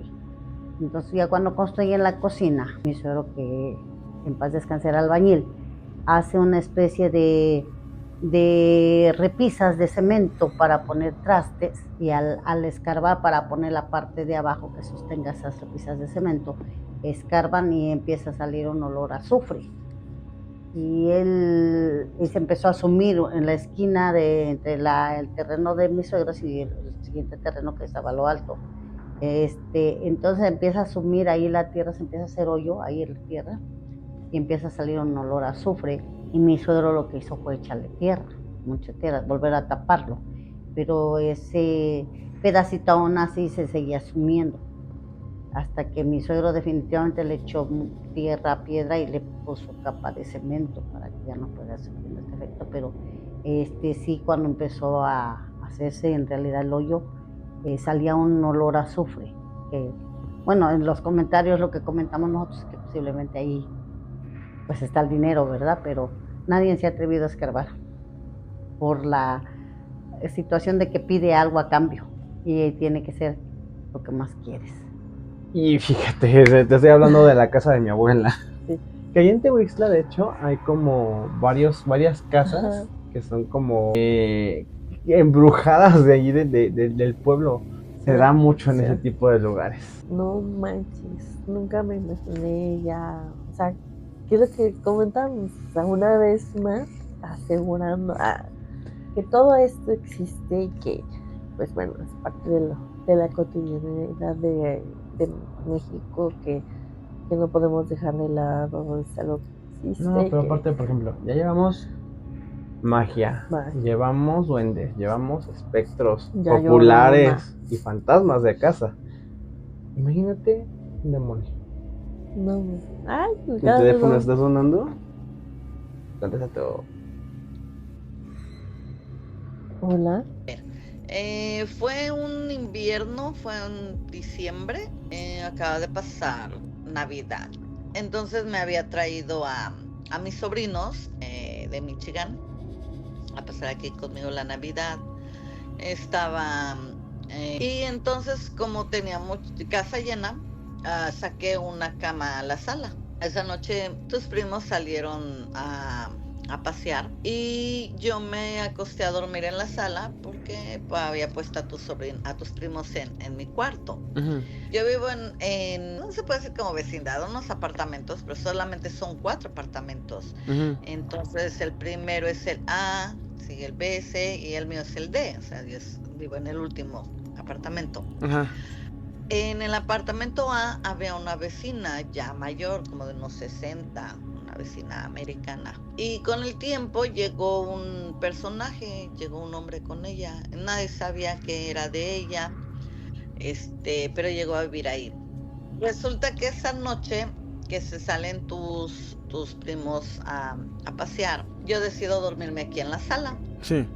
[SPEAKER 7] Entonces ya cuando construyen la cocina, mi suegro, que en paz descanse era albañil, hace una especie de repisas de cemento para poner trastes, y al escarbar para poner la parte de abajo que sostenga esas repisas de cemento, escarban y empieza a salir un olor a azufre. Y se empezó a sumir en la esquina entre el terreno de mis suegros y el siguiente terreno, que estaba a lo alto. Entonces empieza a sumir ahí la tierra, se empieza a hacer hoyo ahí en la tierra, y empieza a salir un olor a azufre, y mi suegro lo que hizo fue echarle tierra, mucha tierra, volver a taparlo, pero ese pedacito aún así se seguía sumiendo, hasta que mi suegro definitivamente le echó tierra, piedra, y le puso capa de cemento para que ya no pudiera sufrir este efecto. Pero sí, cuando empezó a hacerse en realidad el hoyo, salía un olor a azufre, que, bueno, en los comentarios lo que comentamos nosotros es que posiblemente ahí pues está el dinero, ¿verdad? Pero nadie se ha atrevido a escarbar por la situación de que pide algo a cambio y tiene que ser lo que más quieres.
[SPEAKER 2] Y fíjate, te estoy hablando de la casa de mi abuela.
[SPEAKER 3] Sí.
[SPEAKER 2] Que ahí en Tehuixtla, de hecho, hay como varias casas
[SPEAKER 3] Ajá.
[SPEAKER 2] que son como embrujadas de allí del pueblo. Se da mucho en
[SPEAKER 3] Sí.
[SPEAKER 2] ese tipo de lugares.
[SPEAKER 3] No manches, nunca me imaginé ya, o sea, ¿qué es lo que comentamos? O sea, una vez más asegurando que todo esto existe y que, pues bueno, es parte de la cotidianidad de México, que no podemos dejar de lado, es algo que existe.
[SPEAKER 2] No, pero
[SPEAKER 3] que,
[SPEAKER 2] aparte, por ejemplo, ya llevamos magia, llevamos duendes, llevamos espectros
[SPEAKER 3] Ya
[SPEAKER 2] populares y fantasmas de casa. Imagínate un demonio.
[SPEAKER 3] No, ay,
[SPEAKER 2] ¿Tu teléfono está sonando? Contéstate.
[SPEAKER 3] Hola.
[SPEAKER 8] Fue un invierno, fue en diciembre, acaba de pasar Navidad. Entonces me había traído a mis sobrinos de Michigan a pasar aquí conmigo la Navidad. Y entonces, como teníamos casa llena, saqué una cama a la sala. Esa noche tus primos salieron a pasear y yo me acosté a dormir en la sala porque había puesto a tus primos en mi cuarto. Yo vivo en no se puede decir como vecindad, unos apartamentos, pero solamente son 4 apartamentos. Entonces el primero es el A, sigue el B, C y el mío es el D. O sea, yo vivo en el último apartamento. En el apartamento A había una vecina ya mayor, como de unos 60, una vecina americana. Y con el tiempo llegó un personaje, llegó un hombre con ella. Nadie sabía que era de ella, pero llegó a vivir ahí. Resulta que esa noche que se salen tus primos a pasear, yo decido dormirme aquí en la sala.
[SPEAKER 2] Sí.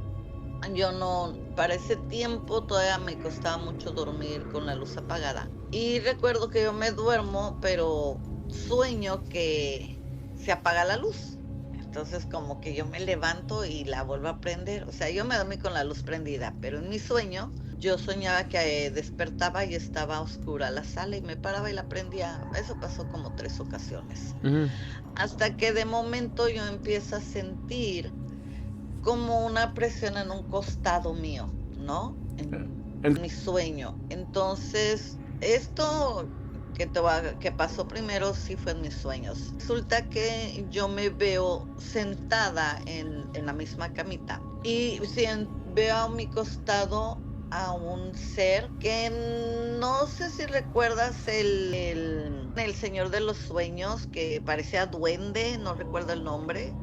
[SPEAKER 8] Yo no, para ese tiempo todavía me costaba mucho dormir con la luz apagada. Y recuerdo que yo me duermo, pero sueño que se apaga la luz. Entonces como que yo me levanto y la vuelvo a prender. O sea, yo me dormí con la luz prendida, pero en mi sueño yo soñaba que despertaba y estaba oscura la sala y me paraba y la prendía. Eso pasó como 3 ocasiones. Hasta que de momento yo empiezo a sentir como una presión en un costado mío, ¿no? En mi sueño. Entonces, esto que pasó primero sí fue en mis sueños. Resulta que yo me veo sentada en la misma camita y veo a mi costado a un ser que no sé si recuerdas el Señor de los Sueños, que parecía duende, no recuerdo el nombre.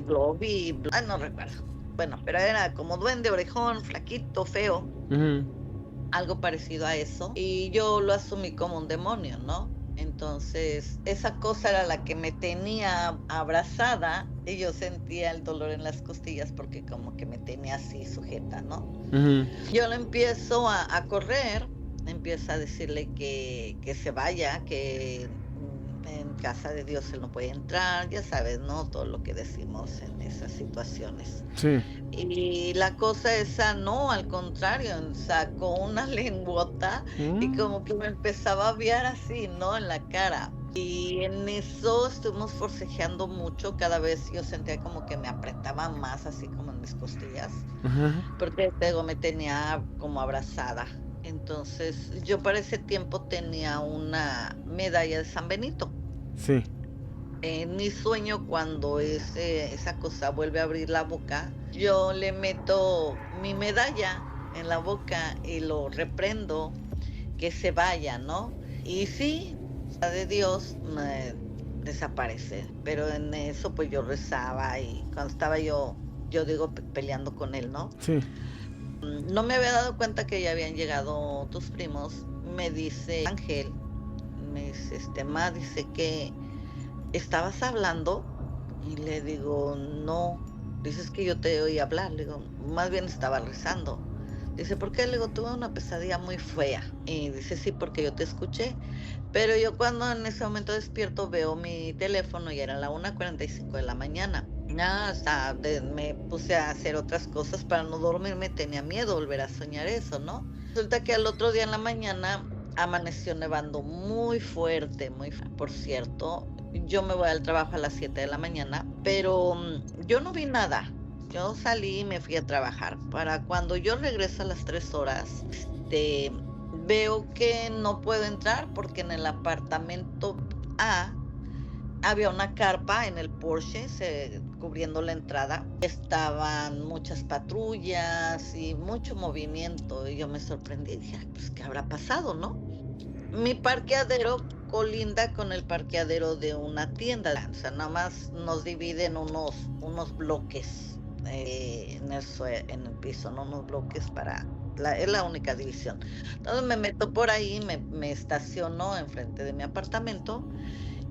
[SPEAKER 8] Globy, no recuerdo. Bueno, pero era como duende, orejón, flaquito, feo. Algo parecido a eso. Y yo lo asumí como un demonio, ¿no? Entonces, esa cosa era la que me tenía abrazada y yo sentía el dolor en las costillas porque como que me tenía así sujeta, ¿no? Yo le empiezo a correr, empiezo a decirle que se vaya, que en casa de Dios él no puede entrar, ya sabes, ¿no? Todo lo que decimos en esas situaciones.
[SPEAKER 2] Sí.
[SPEAKER 8] Y la cosa esa, no, al contrario, sacó una lengüota y como que me empezaba a aviar así, ¿no? En la cara. Y en eso estuvimos forcejeando mucho, cada vez yo sentía como que me apretaba más, así como en mis costillas, porque luego me tenía como abrazada. Entonces, yo para ese tiempo tenía una medalla de San Benito.
[SPEAKER 2] Sí.
[SPEAKER 8] En mi sueño, cuando esa cosa vuelve a abrir la boca, yo le meto mi medalla en la boca y lo reprendo que se vaya, ¿no? Y sí, de Dios me desaparece. Pero en eso pues yo rezaba y cuando estaba yo digo peleando con él, ¿no?
[SPEAKER 2] Sí.
[SPEAKER 8] No me había dado cuenta que ya habían llegado tus primos. Me dice Ángel, me dice, Ma, dice que ¿estabas hablando? Y le digo, no. Dices que yo te oí hablar. Le digo, más bien estaba rezando. Dice, ¿por qué? Le digo, tuve una pesadilla muy fea. Y dice, sí, porque yo te escuché. Pero yo cuando en ese momento despierto veo mi teléfono y era la 1:45 de la mañana. Nada, hasta me puse a hacer otras cosas para no dormirme, tenía miedo volver a soñar eso, ¿no? Resulta que al otro día en la mañana amaneció nevando muy fuerte, por cierto. Yo me voy al trabajo a las 7 de la mañana, pero yo no vi nada. Yo salí y me fui a trabajar. Para cuando yo regreso a las 3 horas, veo que no puedo entrar porque en el apartamento A había una carpa en el porche cubriendo la entrada. Estaban muchas patrullas y mucho movimiento. Y yo me sorprendí y dije, pues, ¿qué habrá pasado, no? Mi parqueadero colinda con el parqueadero de una tienda. O sea, nada más nos dividen unos bloques en el piso, ¿no? Unos bloques es la única división. Entonces me meto por ahí, me estaciono enfrente de mi apartamento.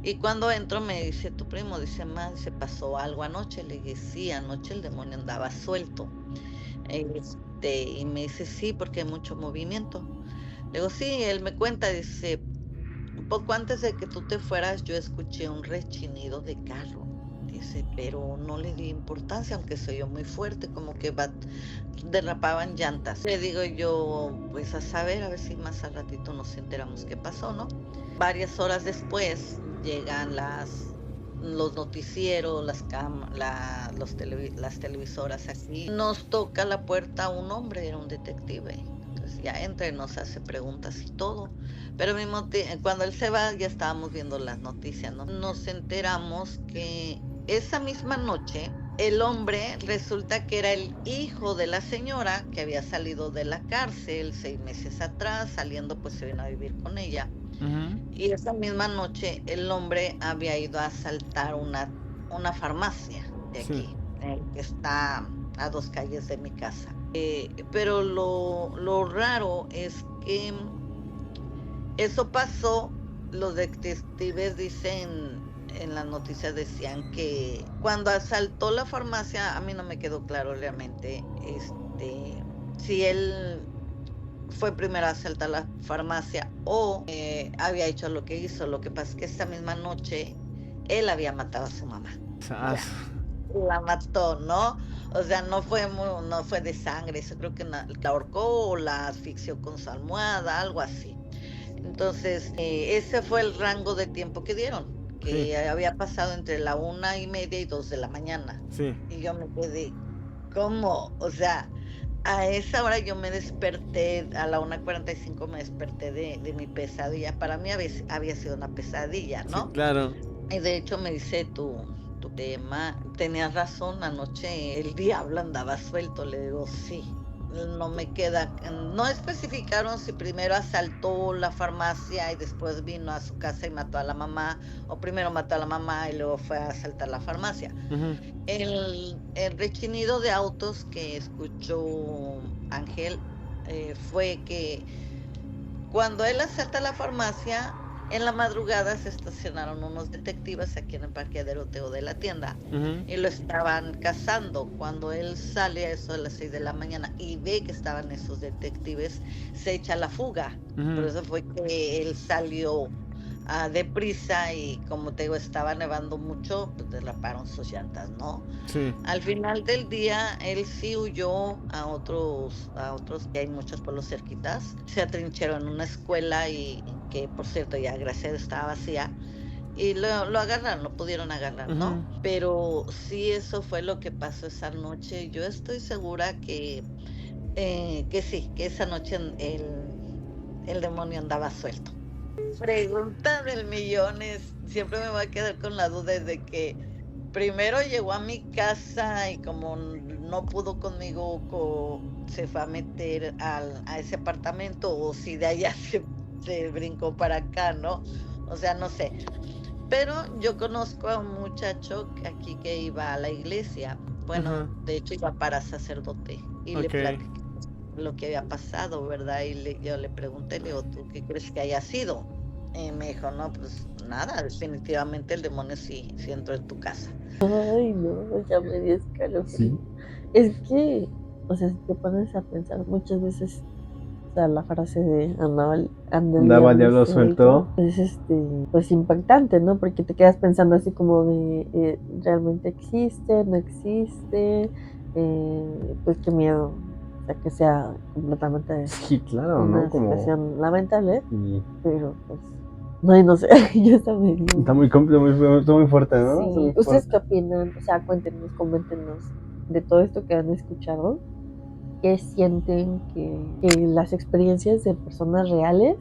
[SPEAKER 8] Y cuando entro me dice, tu primo, dice, ¿se pasó algo anoche? Le dije, sí, anoche el demonio andaba suelto. Y me dice, sí, porque hay mucho movimiento. Le digo, sí, él me cuenta, dice, un poco antes de que tú te fueras, yo escuché un rechinido de carro. Dice, pero no le di importancia, aunque se oyó muy fuerte, como que derrapaban llantas. Le digo yo, pues a saber, a ver si más al ratito nos enteramos qué pasó, ¿no? Varias horas después llegan los noticieros, las televisoras aquí. Nos toca la puerta un hombre, era un detective. Entonces ya entra y nos hace preguntas y todo. Pero cuando él se va, ya estábamos viendo las noticias, ¿no? Nos enteramos que esa misma noche el hombre resulta que era el hijo de la señora que había salido de la cárcel 6 meses atrás, saliendo pues se vino a vivir con ella. Y esa misma noche el hombre había ido a asaltar una farmacia de aquí, que está a 2 calles de mi casa. Pero lo raro es que eso pasó, los detectives dicen, en las noticias decían que cuando asaltó la farmacia, a mí no me quedó claro realmente si él fue primero a asaltar la farmacia o había hecho lo que hizo. Lo que pasa es que esta misma noche él había matado a su mamá. La mató, ¿no? O sea, no fue de sangre, eso creo que la ahorcó o la asfixió con su almohada, algo así. Entonces, ese fue el rango de tiempo que dieron, que había pasado entre la 1:30 y 2 de la mañana. Y yo me quedé, ¿cómo? O sea, a esa hora yo me desperté, a la 1:45 me desperté de mi pesadilla. Para mí había sido una pesadilla, ¿no?
[SPEAKER 2] Sí, claro.
[SPEAKER 8] Y de hecho me dice tu tema, tenías razón, anoche el diablo andaba suelto. Le digo, sí. No me queda, no especificaron si primero asaltó la farmacia y después vino a su casa y mató a la mamá, o primero mató a la mamá y luego fue a asaltar la farmacia. El rechinido de autos que escuchó Ángel fue que cuando él asalta la farmacia, en la madrugada se estacionaron unos detectives aquí en el parqueadero de la tienda y lo estaban cazando. Cuando él sale a eso de las 6 de la mañana y ve que estaban esos detectives, se echa la fuga. Por eso fue que él salió deprisa y, como te digo, estaba nevando mucho, pues derraparon sus llantas, ¿no?
[SPEAKER 2] Sí.
[SPEAKER 8] Al final del día, él sí huyó a otros, que hay muchos pueblos cerquitas. Se atrincheró en una escuela y que, por cierto, ya gracias a Dios estaba vacía. Y lo agarraron, lo pudieron agarrar, ¿no? Pero sí, eso fue lo que pasó esa noche. Yo estoy segura que sí, que esa noche el demonio andaba suelto. Pregunta del millón siempre me va a quedar con la duda de que primero llegó a mi casa y como no pudo conmigo, se fue a meter a ese apartamento, o si de allá se brincó para acá, ¿no? O sea, no sé. Pero yo conozco a un muchacho aquí que iba a la iglesia. Bueno, de hecho iba para sacerdote y le platiqué lo que había pasado, ¿verdad? Y yo le pregunté, le digo, ¿tú qué crees que haya sido? Y me dijo, no, pues nada, definitivamente el demonio sí entró en tu casa.
[SPEAKER 3] Ay, no, ya me dio escalofrío. Es que o sea, si te pones a pensar muchas veces, o sea, la frase de andaba
[SPEAKER 2] Andaba el diablo suelto.
[SPEAKER 3] es pues impactante, ¿no? Porque te quedas pensando así como de, ¿realmente existe? ¿No existe? Pues qué miedo, o sea, que sea completamente
[SPEAKER 2] Sí, claro,
[SPEAKER 3] una
[SPEAKER 2] ¿no? Como...
[SPEAKER 3] situación lamentable,
[SPEAKER 2] Sí.
[SPEAKER 3] pero pues, no sé, yo también.
[SPEAKER 2] Está muy fuerte, ¿no? Está
[SPEAKER 3] Sí,
[SPEAKER 2] muy
[SPEAKER 3] ¿ustedes
[SPEAKER 2] fuerte.
[SPEAKER 3] qué opinan? O sea, cuéntenos, coméntenos de todo esto que han escuchado. ¿Qué sienten que las experiencias de personas reales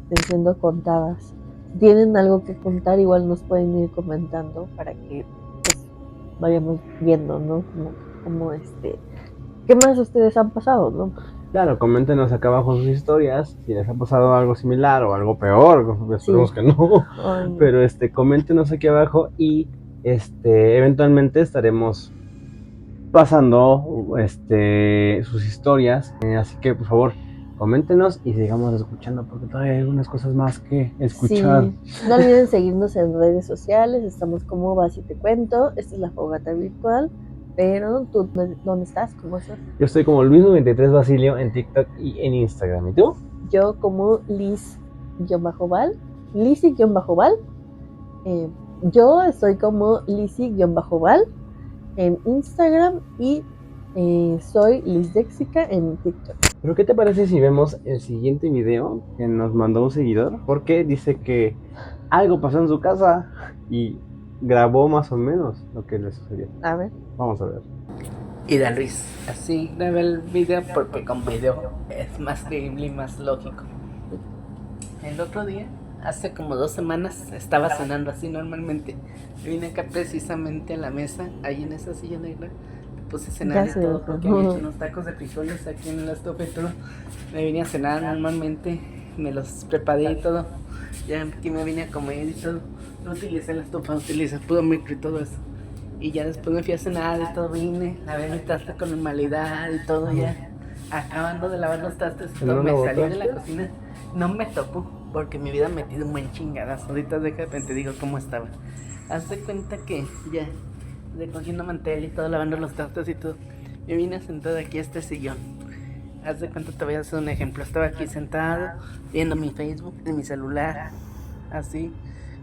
[SPEAKER 3] estén siendo contadas? Si tienen algo que contar, igual nos pueden ir comentando para que pues, vayamos viendo, ¿no? Como ¿qué más ustedes han pasado, no?
[SPEAKER 2] Claro, coméntenos acá abajo sus historias, si les ha pasado algo similar o algo peor, esperemos que no,
[SPEAKER 3] Ay, no.
[SPEAKER 2] pero coméntenos aquí abajo y eventualmente estaremos pasando sus historias, así que por favor coméntenos y sigamos escuchando porque todavía hay algunas cosas más que escuchar.
[SPEAKER 3] Sí, no olviden seguirnos en redes sociales, estamos como Vas y Te Cuento, esta es la fogata virtual, pero tú, ¿dónde estás? ¿Cómo estás?
[SPEAKER 2] Yo estoy como Luis93 Basilio en TikTok y en Instagram, ¿y tú?
[SPEAKER 3] Yo como Liz-Val, Lizzy-Val, yo estoy como Lizzy-Val en Instagram y soy Lizdexica en TikTok.
[SPEAKER 2] Pero ¿qué te parece si vemos el siguiente video que nos mandó un seguidor? Porque dice que algo pasó en su casa y grabó más o menos lo que le sucedió.
[SPEAKER 3] A ver.
[SPEAKER 2] Vamos a ver.
[SPEAKER 9] Y Dan Luis, así grabé el video porque con video es más creíble y más lógico. El otro día, hace como 2 semanas, estaba cenando así normalmente. Me vine acá precisamente a la mesa, ahí en esa silla negra. Me puse a cenar y todo porque había hecho unos tacos de frijoles aquí en la estufa y todo. Me vine a cenar normalmente, me los preparé y todo. Ya aquí me vine a comer y todo. No utilicé la estufa, utilicé puro micro y todo eso. Y ya después me fui a cenar y todo, vine, lavé mi taza con normalidad y todo ya. Acabando de lavar los trastes y todo, me salí de la cocina. No me tocó, porque mi vida metido un buen chingadazo. Ahorita de repente digo cómo estaba. Haz de cuenta que ya, recogiendo mantel y todo, lavando los trastes y todo, me vine a sentar aquí a este sillón. Haz de cuenta, te voy a hacer un ejemplo. Estaba aquí sentado, viendo mi Facebook de mi celular, así,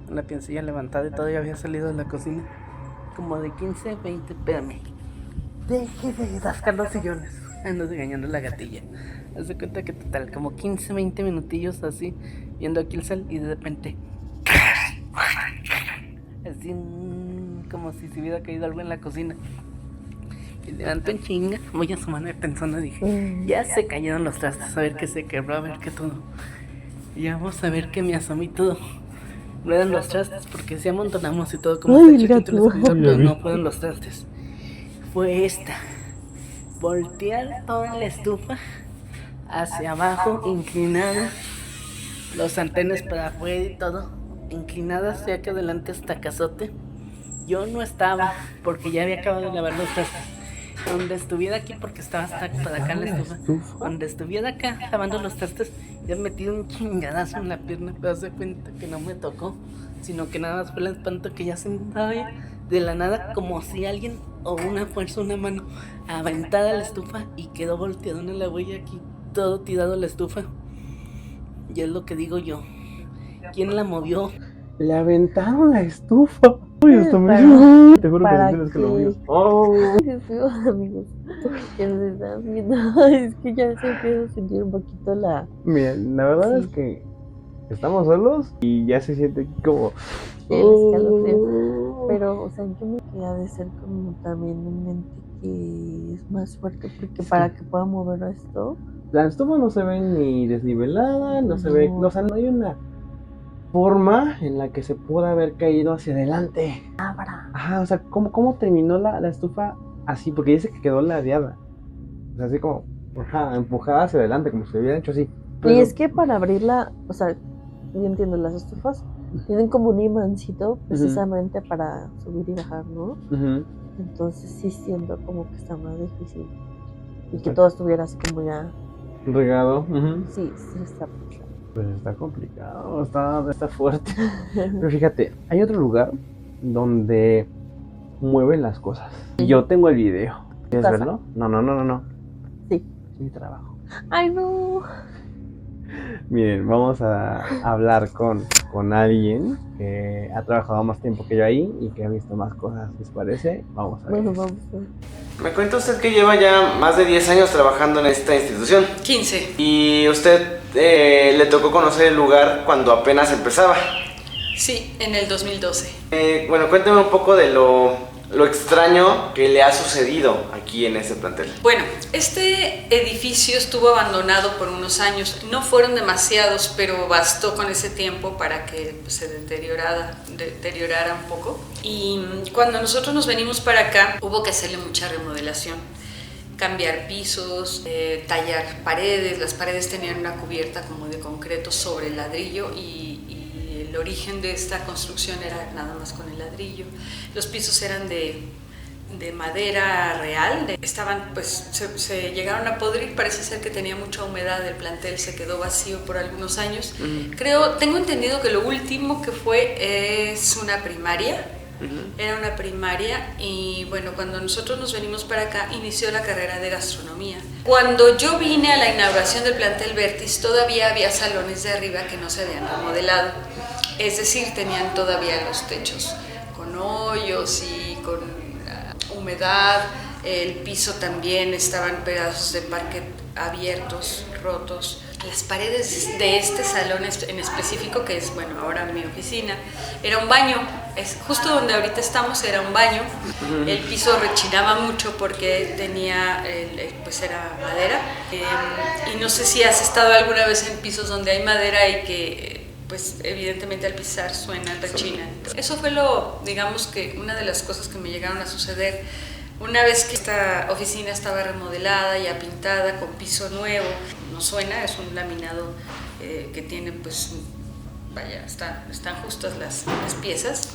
[SPEAKER 9] con la piecilla levantada y todo, ya había salido de la cocina. Como de 15, 20, espérame. Deje de rascar los sillones. Ando engañando la gatilla. Haz de cuenta que total, como 15, 20 minutillos así, viendo aquí el sol y de repente. Así, como si se hubiera caído algo en la cocina. Me levanto en chinga, voy a asomarme pensando, dije, ya se cayeron los trastes, a ver qué se quebró, a ver qué todo. Y ya vamos a ver qué me asomé y todo. No eran los trastes porque si amontonamos y todo como
[SPEAKER 3] Ay,
[SPEAKER 9] está chiquito el escritorio, pero
[SPEAKER 2] gato.
[SPEAKER 9] no fueron los trastes. Fue esta. Voltear toda la estufa hacia abajo, inclinada, los antenas para afuera y todo, inclinada hacia que adelante hasta cazote. Yo no estaba porque ya había acabado de lavar los trastes. Donde estuviera aquí, porque estaba hasta para acá la estufa. Donde estuviera acá lavando los trastes, ya metí un chingadazo en la pierna, pero se cuenta que no me tocó, sino que nada más fue el espanto que ya sentaba de la nada, como si alguien o una fuerza, una mano, aventara la estufa y quedó volteado en la huella aquí, todo tirado a la estufa. Y es lo que digo yo. ¿Quién la movió?
[SPEAKER 2] Le aventaron la estufa. Uy, esto me... Te juro que no que lo movió. Oh.
[SPEAKER 3] Qué feo, amigos. Que nos están viendo. Es que ya se empieza a sentir un poquito la...
[SPEAKER 2] Mira, la verdad es que estamos solos y ya se siente como...
[SPEAKER 3] el escalofrío. Pero, o sea, yo me quedé de ser como también en mente que es más fuerte porque para que pueda mover esto...
[SPEAKER 2] La estufa no se ve ni desnivelada, no se ve... O sea, no hay una forma en la que se pueda haber caído hacia adelante. Ajá, o sea, ¿cómo terminó la estufa así? Porque dice que quedó ladeada. O sea, así como empujada hacia adelante, como si se hubiera hecho así. Pero...
[SPEAKER 3] Y es que para abrirla, o sea, yo entiendo, las estufas tienen como un imancito precisamente para subir y bajar, ¿no? Entonces sí siento como que está más difícil. Y que todo estuviera así como ya...
[SPEAKER 2] regado.
[SPEAKER 3] Sí, sí está complicado.
[SPEAKER 2] Pues está complicado, está fuerte. Pero fíjate, hay otro lugar donde mueven las cosas. Yo tengo el video. ¿Quieres verlo? No. es mi trabajo.
[SPEAKER 3] Ay, no.
[SPEAKER 2] Miren, vamos a hablar con alguien que ha trabajado más tiempo que yo ahí y que ha visto más cosas, ¿les parece? Vamos a ver.
[SPEAKER 3] Bueno, vamos.
[SPEAKER 2] Me cuenta usted que lleva ya más de 10 años trabajando en esta institución.
[SPEAKER 10] 15.
[SPEAKER 2] Y usted le tocó conocer el lugar cuando apenas empezaba.
[SPEAKER 10] Sí, en el 2012.
[SPEAKER 2] Bueno, cuénteme un poco de lo extraño que le ha sucedido aquí en este plantel.
[SPEAKER 10] Bueno, este edificio estuvo abandonado por unos años. No fueron demasiados, pero bastó con ese tiempo para que se deteriorara un poco. Y cuando nosotros nos venimos para acá, hubo que hacerle mucha remodelación. Cambiar pisos, tallar paredes. Las paredes tenían una cubierta como de concreto sobre el ladrillo y el origen de esta construcción era nada más con el ladrillo. Los pisos eran de madera real, estaban, pues, se llegaron a podrir, parece ser que tenía mucha humedad, el plantel se quedó vacío por algunos años. Tengo entendido que lo último que fue es una primaria. Era una primaria y bueno, cuando nosotros nos venimos para acá inició la carrera de gastronomía. Cuando yo vine a la inauguración del plantel Vertis todavía había salones de arriba que no se habían remodelado, es decir, tenían todavía los techos con hoyos y con humedad, el piso también, estaban pedazos de parquet abiertos, rotos. Las paredes de este salón en específico, que es, bueno, ahora mi oficina, era un baño, es justo donde ahorita estamos, era un baño. El piso rechinaba mucho porque tenía, pues era madera. Y no sé si has estado alguna vez en pisos donde hay madera y que, pues evidentemente al pisar suena, rechina. Eso fue digamos que una de las cosas que me llegaron a suceder. Una vez que esta oficina estaba remodelada, ya pintada, con piso nuevo, no suena, es un laminado que tiene, pues, vaya, están justas las piezas.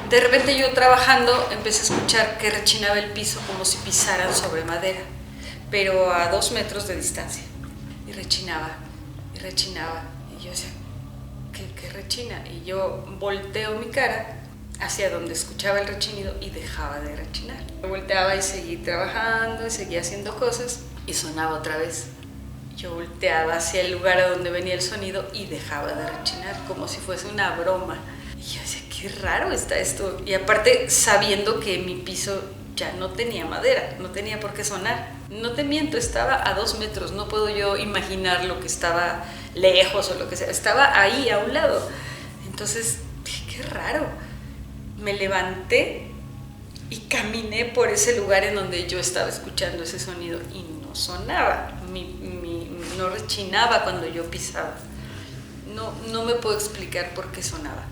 [SPEAKER 10] De repente yo trabajando empecé a escuchar que rechinaba el piso como si pisaran sobre madera, pero a 2 metros de distancia. Y rechinaba, y yo decía, ¿qué rechina? Y yo volteo mi cara hacia donde escuchaba el rechinido y dejaba de rechinar. Yo volteaba y seguí trabajando y seguía haciendo cosas y sonaba otra vez. Yo volteaba hacia el lugar a donde venía el sonido y dejaba de rechinar, como si fuese una broma. Y yo decía, qué raro está esto. Y aparte, sabiendo que mi piso ya no tenía madera, no tenía por qué sonar. No te miento, estaba a 2 metros, no puedo yo imaginar lo que estaba lejos o lo que sea. Estaba ahí, a un lado. Entonces, dije, qué raro. Me levanté y caminé por ese lugar en donde yo estaba escuchando ese sonido y no sonaba, no rechinaba cuando yo pisaba. No me puedo explicar por qué sonaba.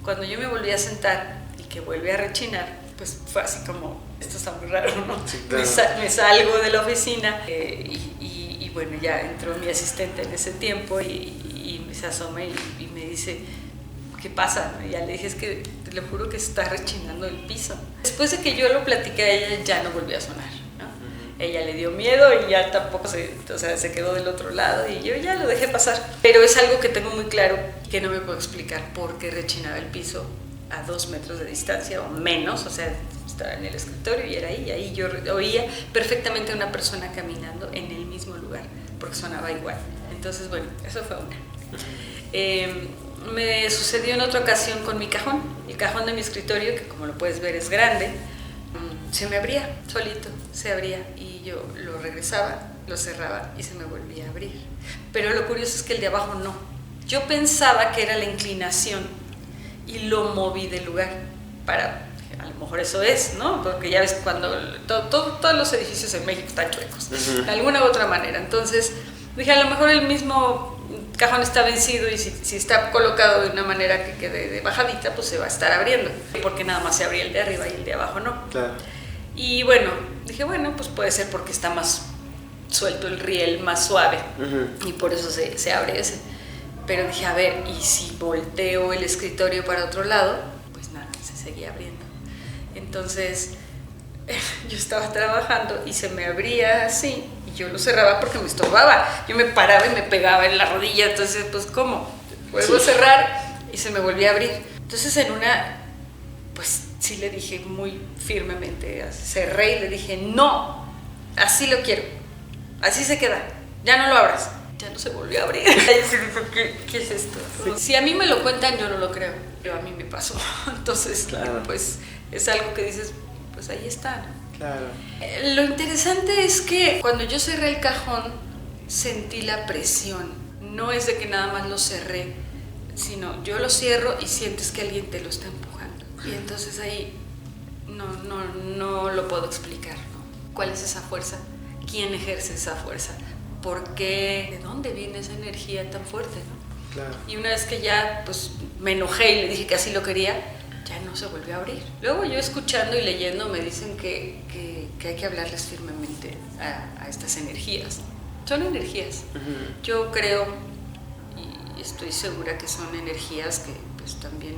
[SPEAKER 10] Cuando yo me volví a sentar y que vuelve a rechinar, pues fue así como, esto está muy raro, ¿no? Sí, claro. Me salgo de la oficina y bueno, ya entró mi asistente en ese tiempo y se asoma y me dice, ¿qué pasa? Y ya le dije, es que te lo juro que está rechinando el piso. Después de que yo lo platiqué a ella, ya no volvió a sonar, ¿no? Ella le dio miedo y ya tampoco se quedó del otro lado y yo ya lo dejé pasar. Pero es algo que tengo muy claro que no me puedo explicar por qué rechinaba el piso a 2 metros de distancia o menos, o sea, estaba en el escritorio y era ahí, y ahí yo oía perfectamente a una persona caminando en el mismo lugar, porque sonaba igual. Entonces, bueno, eso fue una. Me sucedió en otra ocasión con mi cajón. El cajón de mi escritorio, que como lo puedes ver es grande, se me abría solito, se abría y yo lo regresaba, lo cerraba y se me volvía a abrir. Pero lo curioso es que el de abajo no. Yo pensaba que era la inclinación y lo moví del lugar para, a lo mejor eso es, ¿no? Porque ya ves cuando todos los edificios en México están chuecos, de alguna u otra manera. Entonces dije, a lo mejor el mismo cajón está vencido y si está colocado de una manera que quede de bajadita, pues se va a estar abriendo, porque nada más se abría el de arriba y el de abajo no. Claro. Y bueno, dije, bueno, pues puede ser porque está más suelto el riel, más suave, y por eso se abre ese. Pero dije, a ver, ¿y si volteo el escritorio para otro lado? Pues nada, se seguía abriendo. Entonces, yo estaba trabajando y se me abría así, y yo lo cerraba porque me estorbaba. Yo me paraba y me pegaba en la rodilla, entonces, pues, ¿cómo? Vuelvo a cerrar y se me volvía a abrir. Entonces, en una, pues, sí le dije muy firmemente, cerré y le dije, no, así lo quiero. así se queda, ya no lo abras. Ya no se volvió a abrir. ¿Qué es esto? Sí. Si a mí me lo cuentan, yo no lo creo, pero a mí me pasó. Entonces, claro, pues es algo que dices, pues ahí está, ¿no?
[SPEAKER 2] Claro.
[SPEAKER 10] Lo interesante es que cuando yo cerré el cajón, sentí la presión. No es de que nada más lo cerré, sino yo lo cierro y sientes que alguien te lo está empujando. Y entonces ahí no lo puedo explicar, ¿no? ¿Cuál es esa fuerza? ¿Quién ejerce esa fuerza? ¿Por qué? ¿De dónde viene esa energía tan fuerte, no?
[SPEAKER 2] Claro.
[SPEAKER 10] Y una vez que ya pues me enojé y le dije que así lo quería, ya no se volvió a abrir. Luego yo escuchando y leyendo me dicen que hay que hablarles firmemente a estas energías. Son energías. Uh-huh. Yo creo y estoy segura que son energías que pues también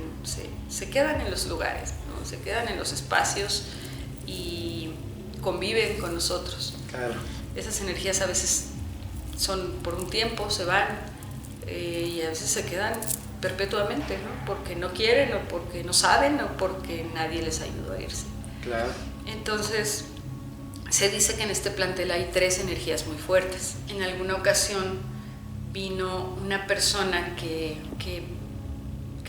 [SPEAKER 10] se quedan en los lugares, ¿no? Se quedan en los espacios y conviven con nosotros.
[SPEAKER 2] Claro.
[SPEAKER 10] Esas energías a veces son por un tiempo, se van y a veces se quedan perpetuamente, ¿no? Porque no quieren o porque no saben o porque nadie les ayudó a irse.
[SPEAKER 2] Claro.
[SPEAKER 10] Entonces, se dice que en este plantel hay 3 energías muy fuertes. En alguna ocasión vino una persona que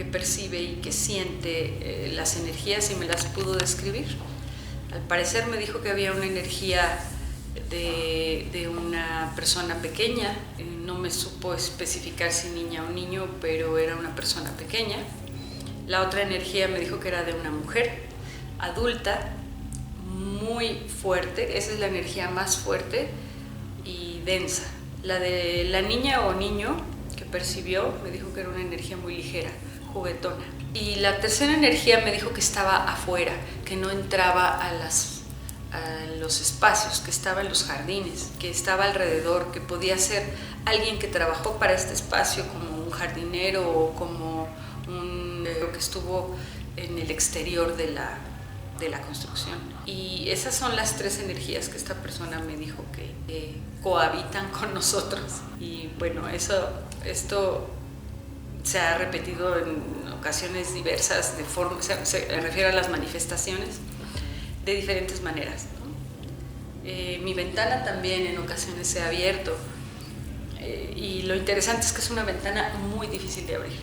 [SPEAKER 10] percibe y que siente las energías y me las pudo describir. Al parecer me dijo que había una energía de una persona pequeña, no me supo especificar si niña o niño, pero era una persona pequeña. La otra energía me dijo que era de una mujer adulta, muy fuerte, esa es la energía más fuerte y densa. La de la niña o niño que percibió me dijo que era una energía muy ligera, juguetona. Y la tercera energía me dijo que estaba afuera, que no entraba a los espacios, que estaba en los jardines, que estaba alrededor, que podía ser alguien que trabajó para este espacio como un jardinero o como que estuvo en el exterior de la construcción. Y esas son las 3 energías que esta persona me dijo que cohabitan con nosotros. Y bueno, esto se ha repetido en ocasiones diversas, se refiere a las manifestaciones de diferentes maneras, ¿no? Mi ventana también en ocasiones se ha abierto y lo interesante es que es una ventana muy difícil de abrir.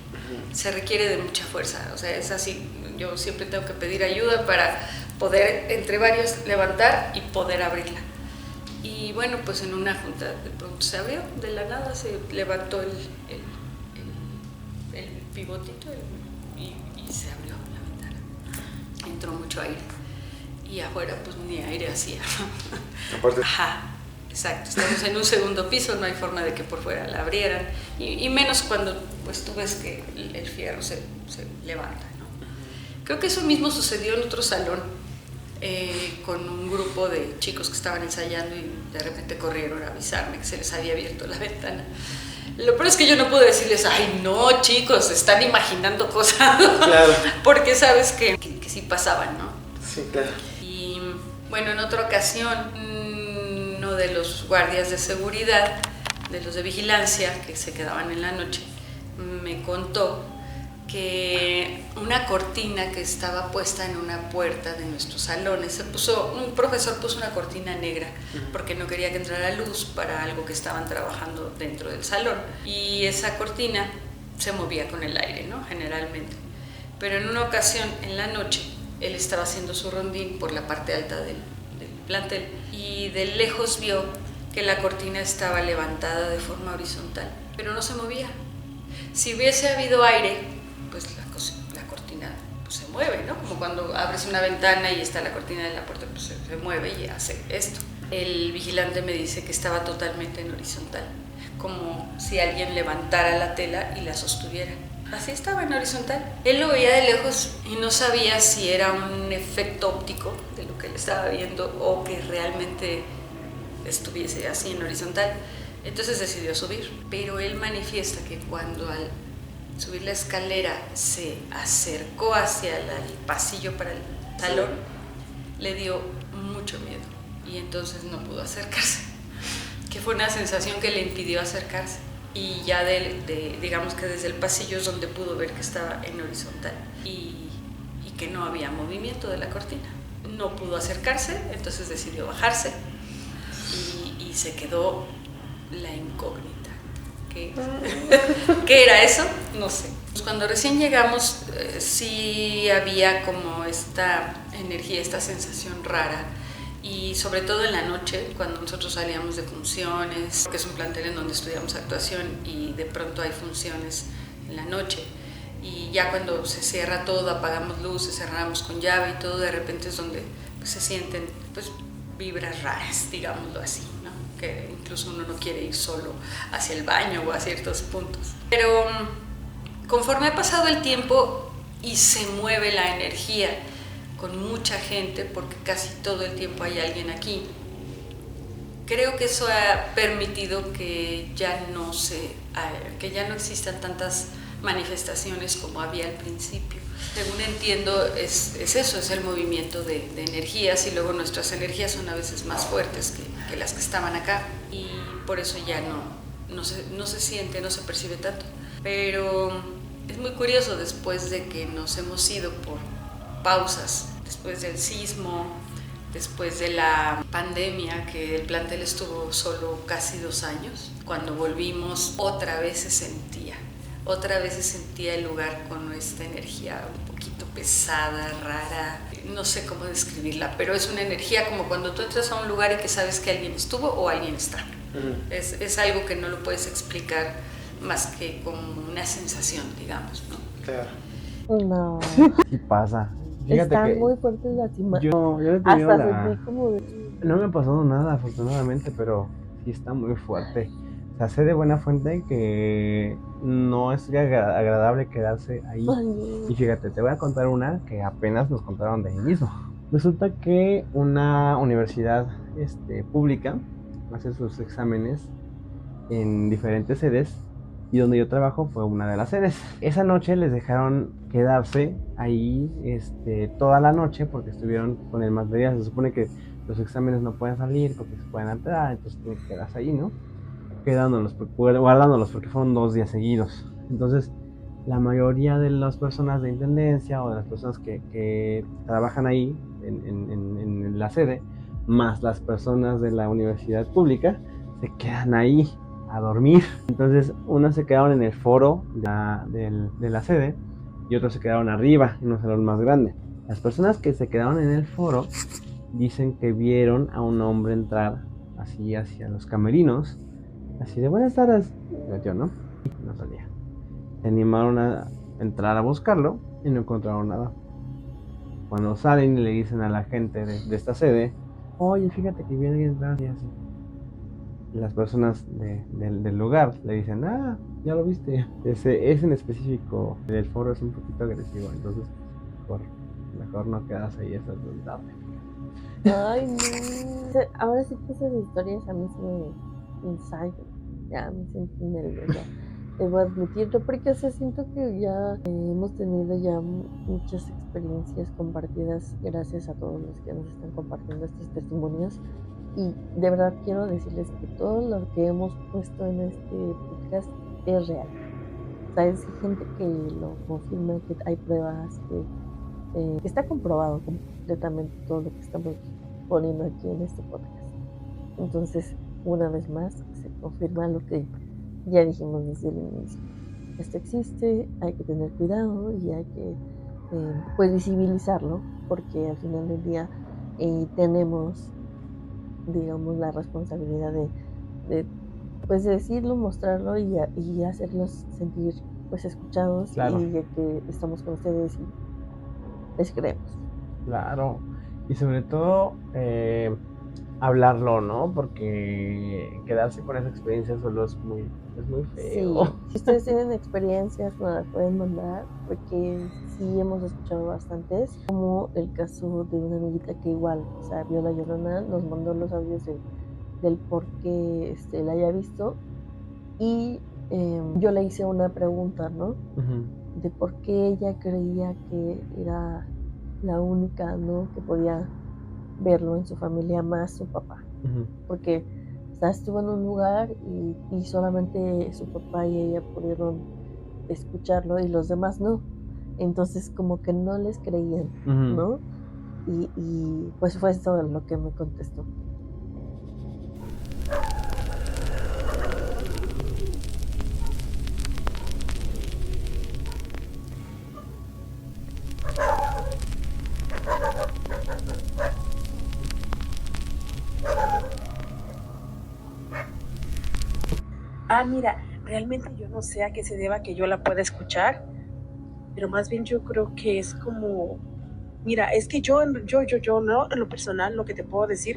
[SPEAKER 10] Se requiere de mucha fuerza, o sea, es así, yo siempre tengo que pedir ayuda para poder entre varios levantar y poder abrirla. Y bueno, pues en una junta de pronto se abrió, de la nada se levantó el pivotito y se abrió la ventana. Entró mucho aire. Y afuera pues ni aire hacía.
[SPEAKER 2] Aparte.
[SPEAKER 10] Ajá, exacto. Estamos en un 2.º piso, no hay forma de que por fuera la abrieran. Y menos cuando pues tú ves que el fierro se levanta, ¿no? Creo que eso mismo sucedió en otro salón con un grupo de chicos que estaban ensayando y de repente corrieron a avisarme que se les había abierto la ventana. Lo peor es que yo no pude decirles, ay no chicos, están imaginando cosas. Claro. Porque sabes que sí pasaban, ¿no?
[SPEAKER 2] Sí, claro.
[SPEAKER 10] Y bueno, en otra ocasión, uno de los guardias de seguridad, de los de vigilancia que se quedaban en la noche, me contó que una cortina que estaba puesta en una puerta de nuestros salones, un profesor puso una cortina negra porque no quería que entrara luz para algo que estaban trabajando dentro del salón, y esa cortina se movía con el aire, ¿no? Generalmente. Pero en una ocasión, en la noche, él estaba haciendo su rondín por la parte alta del plantel y de lejos vio que la cortina estaba levantada de forma horizontal, pero no se movía. Si hubiese habido aire, pues la cortina pues, se mueve, ¿no? Como cuando abres una ventana y está la cortina de la puerta, pues se mueve y hace esto. El vigilante me dice que estaba totalmente en horizontal, como si alguien levantara la tela y la sostuviera. Así estaba en horizontal. Él lo veía de lejos y no sabía si era un efecto óptico de lo que él estaba viendo o que realmente estuviese así en horizontal. Entonces decidió subir. Pero él manifiesta que cuando al subir la escalera se acercó hacia el pasillo para el salón, le dio mucho miedo y entonces no pudo acercarse. Que fue una sensación que le impidió acercarse. Y ya digamos que desde el pasillo es donde pudo ver que estaba en horizontal y que no había movimiento de la cortina. No pudo acercarse, entonces decidió bajarse y se quedó la incógnita. ¿Qué era eso? No sé. Cuando recién llegamos, sí había como esta energía, esta sensación rara. Y sobre todo en la noche, cuando nosotros salíamos de funciones, porque es un plantel en donde estudiamos actuación y de pronto hay funciones en la noche. Y ya cuando se cierra todo, apagamos luces, cerramos con llave y todo, de repente es donde pues, se sienten pues, vibras raras, digámoslo así, ¿no? Que incluso uno no quiere ir solo hacia el baño o a ciertos puntos. Pero conforme ha pasado el tiempo y se mueve la energía con mucha gente, porque casi todo el tiempo hay alguien aquí, creo que eso ha permitido que ya no existan tantas manifestaciones como había al principio. Según entiendo, es eso, es el movimiento de energías, y luego nuestras energías son a veces más fuertes que las que estaban acá, y por eso ya no se siente, no se percibe tanto. Pero es muy curioso, después de que nos hemos ido por pausas, después del sismo, después de la pandemia, que el plantel estuvo solo casi 2 años, cuando volvimos otra vez se sentía el lugar con esta energía un poquito pesada, rara, no sé cómo describirla, pero es una energía como cuando tú entras a un lugar y que sabes que alguien estuvo o alguien está. Es algo que no lo puedes explicar más que como una sensación, digamos, ¿no?
[SPEAKER 2] Claro.
[SPEAKER 3] No.
[SPEAKER 2] Sí pasa. Fíjate
[SPEAKER 3] Están
[SPEAKER 2] que
[SPEAKER 3] muy fuertes las imágenes.
[SPEAKER 2] yo he tenido
[SPEAKER 3] Hasta sentí como
[SPEAKER 2] No me ha pasado nada, afortunadamente, pero sí está muy fuerte. O sea, sé de buena fuente que no es agradable quedarse ahí.
[SPEAKER 3] Ay,
[SPEAKER 2] Y fíjate, te voy a contar una que apenas nos contaron de ahí mismo. Resulta que una universidad pública hace sus exámenes en diferentes sedes, y donde yo trabajo fue una de las sedes. Esa noche les dejaron quedarse ahí toda la noche porque estuvieron con el material. Se supone que los exámenes no pueden salir porque se pueden alterar, entonces tienen que quedarse ahí, ¿no? Guardándolos porque fueron 2 días seguidos. Entonces, la mayoría de las personas de intendencia o de las personas que trabajan ahí en la sede, más las personas de la universidad pública, se quedan ahí a dormir. Entonces, unos se quedaron en el foro de la sede y otros se quedaron arriba, en un salón más grande. Las personas que se quedaron en el foro dicen que vieron a un hombre entrar así hacia los camerinos, así de buenas tardes, metió, ¿no? Y no salía. Se animaron a entrar a buscarlo y no encontraron nada. Cuando salen y le dicen a la gente de esta sede, oye, fíjate que viene alguien entrar y así. Las personas del lugar le dicen, ya lo viste. Ese en específico del foro es un poquito agresivo, entonces mejor no quedas ahí hasta tarde.
[SPEAKER 3] ay, no. Ahora sí que esas historias a mí se me ensayan. Ya me sentí nerviosa. Debo admitirlo, porque o sea, siento que ya hemos tenido ya muchas experiencias compartidas gracias a todos los que nos están compartiendo estos testimonios. Y de verdad quiero decirles que todo lo que hemos puesto en este podcast es real. O sea, es gente que lo confirma, que hay pruebas, que está comprobado completamente todo lo que estamos poniendo aquí en este podcast. Entonces, una vez más, se confirma lo que ya dijimos desde el inicio. Esto existe, hay que tener cuidado y hay que pues visibilizarlo, porque al final del día tenemos, digamos, la responsabilidad de pues decirlo, mostrarlo y hacerlos sentir pues escuchados. Claro. Y de que estamos con ustedes y les creemos.
[SPEAKER 2] Claro, y sobre todo hablarlo, ¿no? Porque quedarse con esa experiencia solo es muy feo.
[SPEAKER 3] Sí. Si ustedes tienen experiencias, nos las pueden mandar, porque sí hemos escuchado bastantes, como el caso de una amiguita que igual, o sea, vio la Llorona, nos mandó los audios del por qué la haya visto, y yo le hice una pregunta, ¿no? Uh-huh. De por qué ella creía que era la única, ¿no?, que podía verlo en su familia, más su papá. Uh-huh. Porque, o sea, estuvo en un lugar y solamente su papá y ella pudieron escucharlo y los demás no. Entonces como que no les creían, uh-huh, ¿no? Y pues fue todo lo que me contestó.
[SPEAKER 11] Mira, realmente yo no sé a qué se deba que yo la pueda escuchar, pero más bien yo creo que es como, mira, es que yo, no, en lo personal, lo que te puedo decir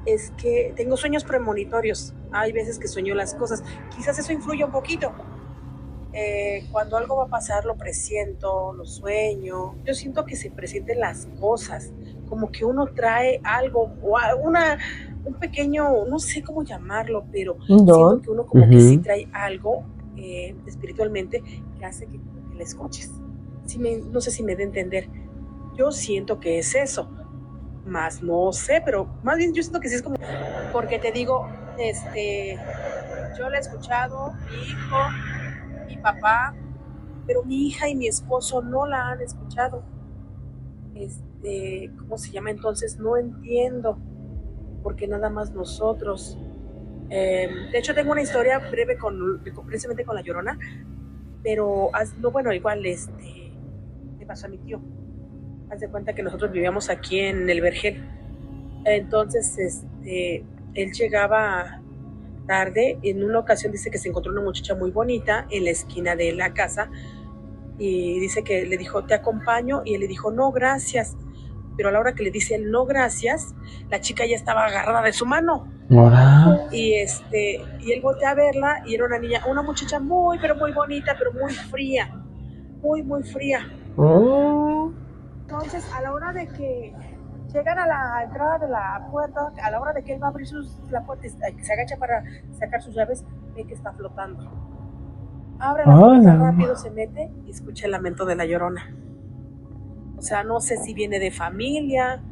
[SPEAKER 11] es que tengo sueños premonitorios. Hay veces que sueño las cosas. Quizás eso influye un poquito. Cuando algo va a pasar, lo presiento, lo sueño. Yo siento que se presienten las cosas, como que uno trae algo, o un pequeño, no sé cómo llamarlo, pero siento que uno como que sí trae algo espiritualmente que hace que le escuches. No sé si me da a entender. Yo siento que es eso. Más no sé, pero más bien yo siento que sí es como, porque te digo, yo la he escuchado, mi hijo, mi papá, pero mi hija y mi esposo no la han escuchado. ¿Cómo se llama? Entonces no entiendo, porque nada más nosotros. De hecho tengo una historia breve precisamente con la Llorona, pero no, bueno, igual le pasó a mi tío. Haz de cuenta que nosotros vivíamos aquí en el Vergel. Entonces, él llegaba tarde. En una ocasión dice que se encontró una muchacha muy bonita en la esquina de la casa y dice que le dijo, te acompaño, y él le dijo, no, gracias. Pero a la hora que le dice el no, gracias, la chica ya estaba agarrada de su mano. Y él voltea a verla y era una muchacha muy, pero muy bonita, pero muy fría, muy, muy fría. Entonces, a la hora de que llegan a la entrada de la puerta, a la hora de que él va a abrir la puerta, se agacha para sacar sus llaves, ve que está flotando. Abre la puerta rápido, se mete y escucha el lamento de la Llorona. O sea, no sé si viene de familia,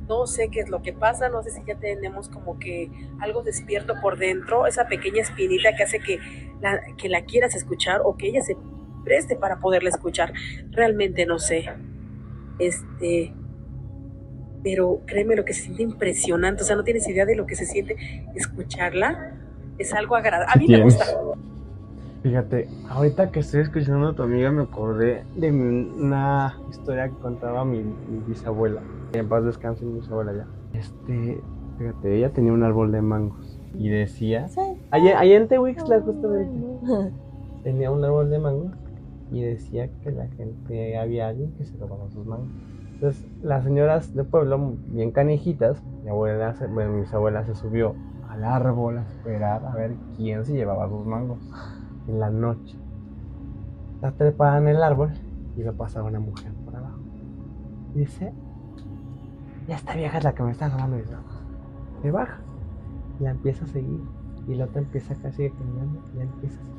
[SPEAKER 11] no sé qué es lo que pasa, no sé si ya tenemos como que algo despierto por dentro, esa pequeña espinita que hace que la quieras escuchar o que ella se preste para poderla escuchar. Realmente no sé. Pero créeme, lo que se siente impresionante, o sea, no tienes idea de lo que se siente escucharla, es algo agradable. A mí me gusta.
[SPEAKER 2] Fíjate, ahorita que estoy escuchando a tu amiga me acordé de una historia que contaba mi bisabuela. En paz descanse mi bisabuela ya. Fíjate, ella tenía un árbol de mangos y decía, allá en Tehuixtla justamente, tenía un árbol de mangos y decía que la gente, había alguien que se robaba sus mangos. Entonces, las señoras de pueblo, bien canijitas, mi bisabuela se subió al árbol a esperar a ver quién se llevaba sus mangos. En la noche, está trepada en el árbol y lo pasa una mujer por abajo. Y dice, ya esta vieja es la que me está robando mis mangos. Se baja, la empieza a seguir y la otra empieza casi caminando y la empieza a seguir.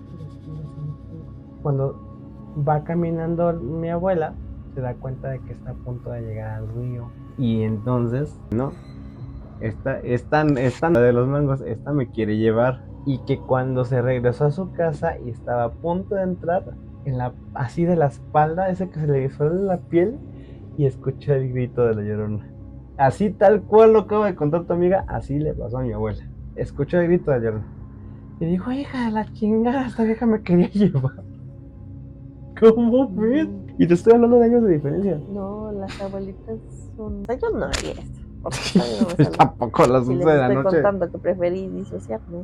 [SPEAKER 2] Cuando va caminando mi abuela, se da cuenta de que está a punto de llegar al río. Y entonces, no, esta de los mangos, esta me quiere llevar. Y que cuando se regresó a su casa y estaba a punto de entrar, así de la espalda, ese que se le disuelve la piel, y escuchó el grito de la Llorona. Así tal cual lo acaba de contar tu amiga, así le pasó a mi abuela. Escuchó el grito de la Llorona. Y dijo, hija de la chingada, esta vieja me quería llevar. ¿Cómo ves? Y te estoy hablando de años de diferencia.
[SPEAKER 3] No, las abuelitas son... Yo no haría eso. No
[SPEAKER 2] tampoco a las 11 de la noche.
[SPEAKER 3] Estoy contando que preferí disociarme.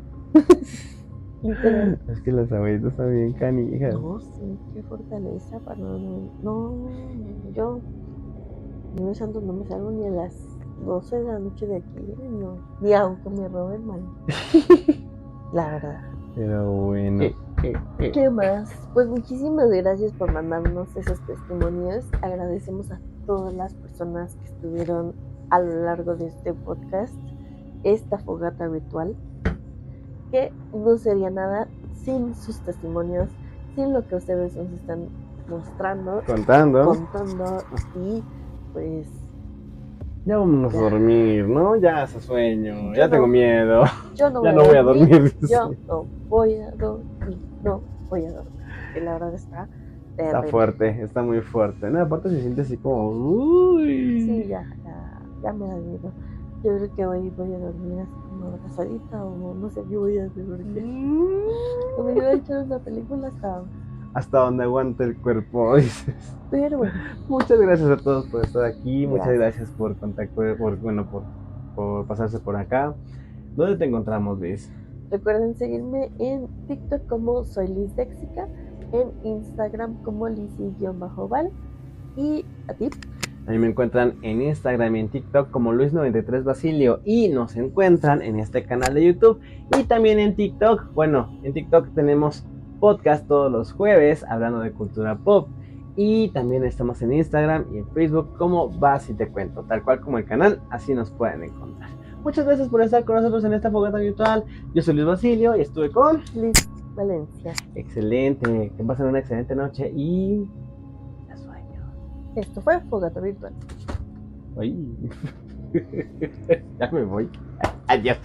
[SPEAKER 2] Es que las abuelitas están bien canijas.
[SPEAKER 3] No, sí, qué fortaleza para no, yo no santo, no me salgo ni a las 12 de la noche de aquí, no, ni aunque me roben mal. La verdad.
[SPEAKER 2] Pero bueno.
[SPEAKER 3] ¿Qué más? Pues muchísimas gracias por mandarnos esos testimonios. Agradecemos a todas las personas que estuvieron a lo largo de este podcast, esta fogata virtual, que no sería nada sin sus testimonios, sin lo que ustedes nos están mostrando, contando, y pues
[SPEAKER 2] ya vámonos a dormir, ¿no? Ya hace sueño, ya tengo miedo.
[SPEAKER 3] Yo no voy a dormir. Yo no voy a dormir, no voy a dormir. Y la verdad está terrible.
[SPEAKER 2] Está fuerte, está muy fuerte. No, aparte se siente así como, uy.
[SPEAKER 3] Sí, ya me da miedo. Yo creo que hoy voy a dormir así como abrazadita o no sé qué voy a hacer porque como iba a echar una película hasta
[SPEAKER 2] hasta donde aguante el cuerpo, dices.
[SPEAKER 3] Pero bueno,
[SPEAKER 2] Muchas gracias a todos por estar aquí, muchas
[SPEAKER 3] Gracias.
[SPEAKER 2] gracias por contacto, por pasarse por acá. ¿Dónde te encontramos, Liz?
[SPEAKER 3] recuerden seguirme en TikTok como soy Liz Dexica, en Instagram como Lizzy-Val. Y a ti,
[SPEAKER 2] A mí me encuentran en Instagram y en TikTok como Luis93 Basilio y nos encuentran en este canal de YouTube y también en TikTok. Bueno, en TikTok tenemos podcast todos los jueves hablando de cultura pop y también estamos en Instagram y en Facebook como Vas y Te Cuento, tal cual como el canal, así nos pueden encontrar. Muchas gracias por estar con nosotros en esta fogata virtual. Yo soy Luis Basilio y estuve con
[SPEAKER 3] Liz Valencia.
[SPEAKER 2] Excelente, que pasen una excelente noche y
[SPEAKER 3] Esto fue Fogata Virtual.
[SPEAKER 2] ay, ya me voy. Adiós.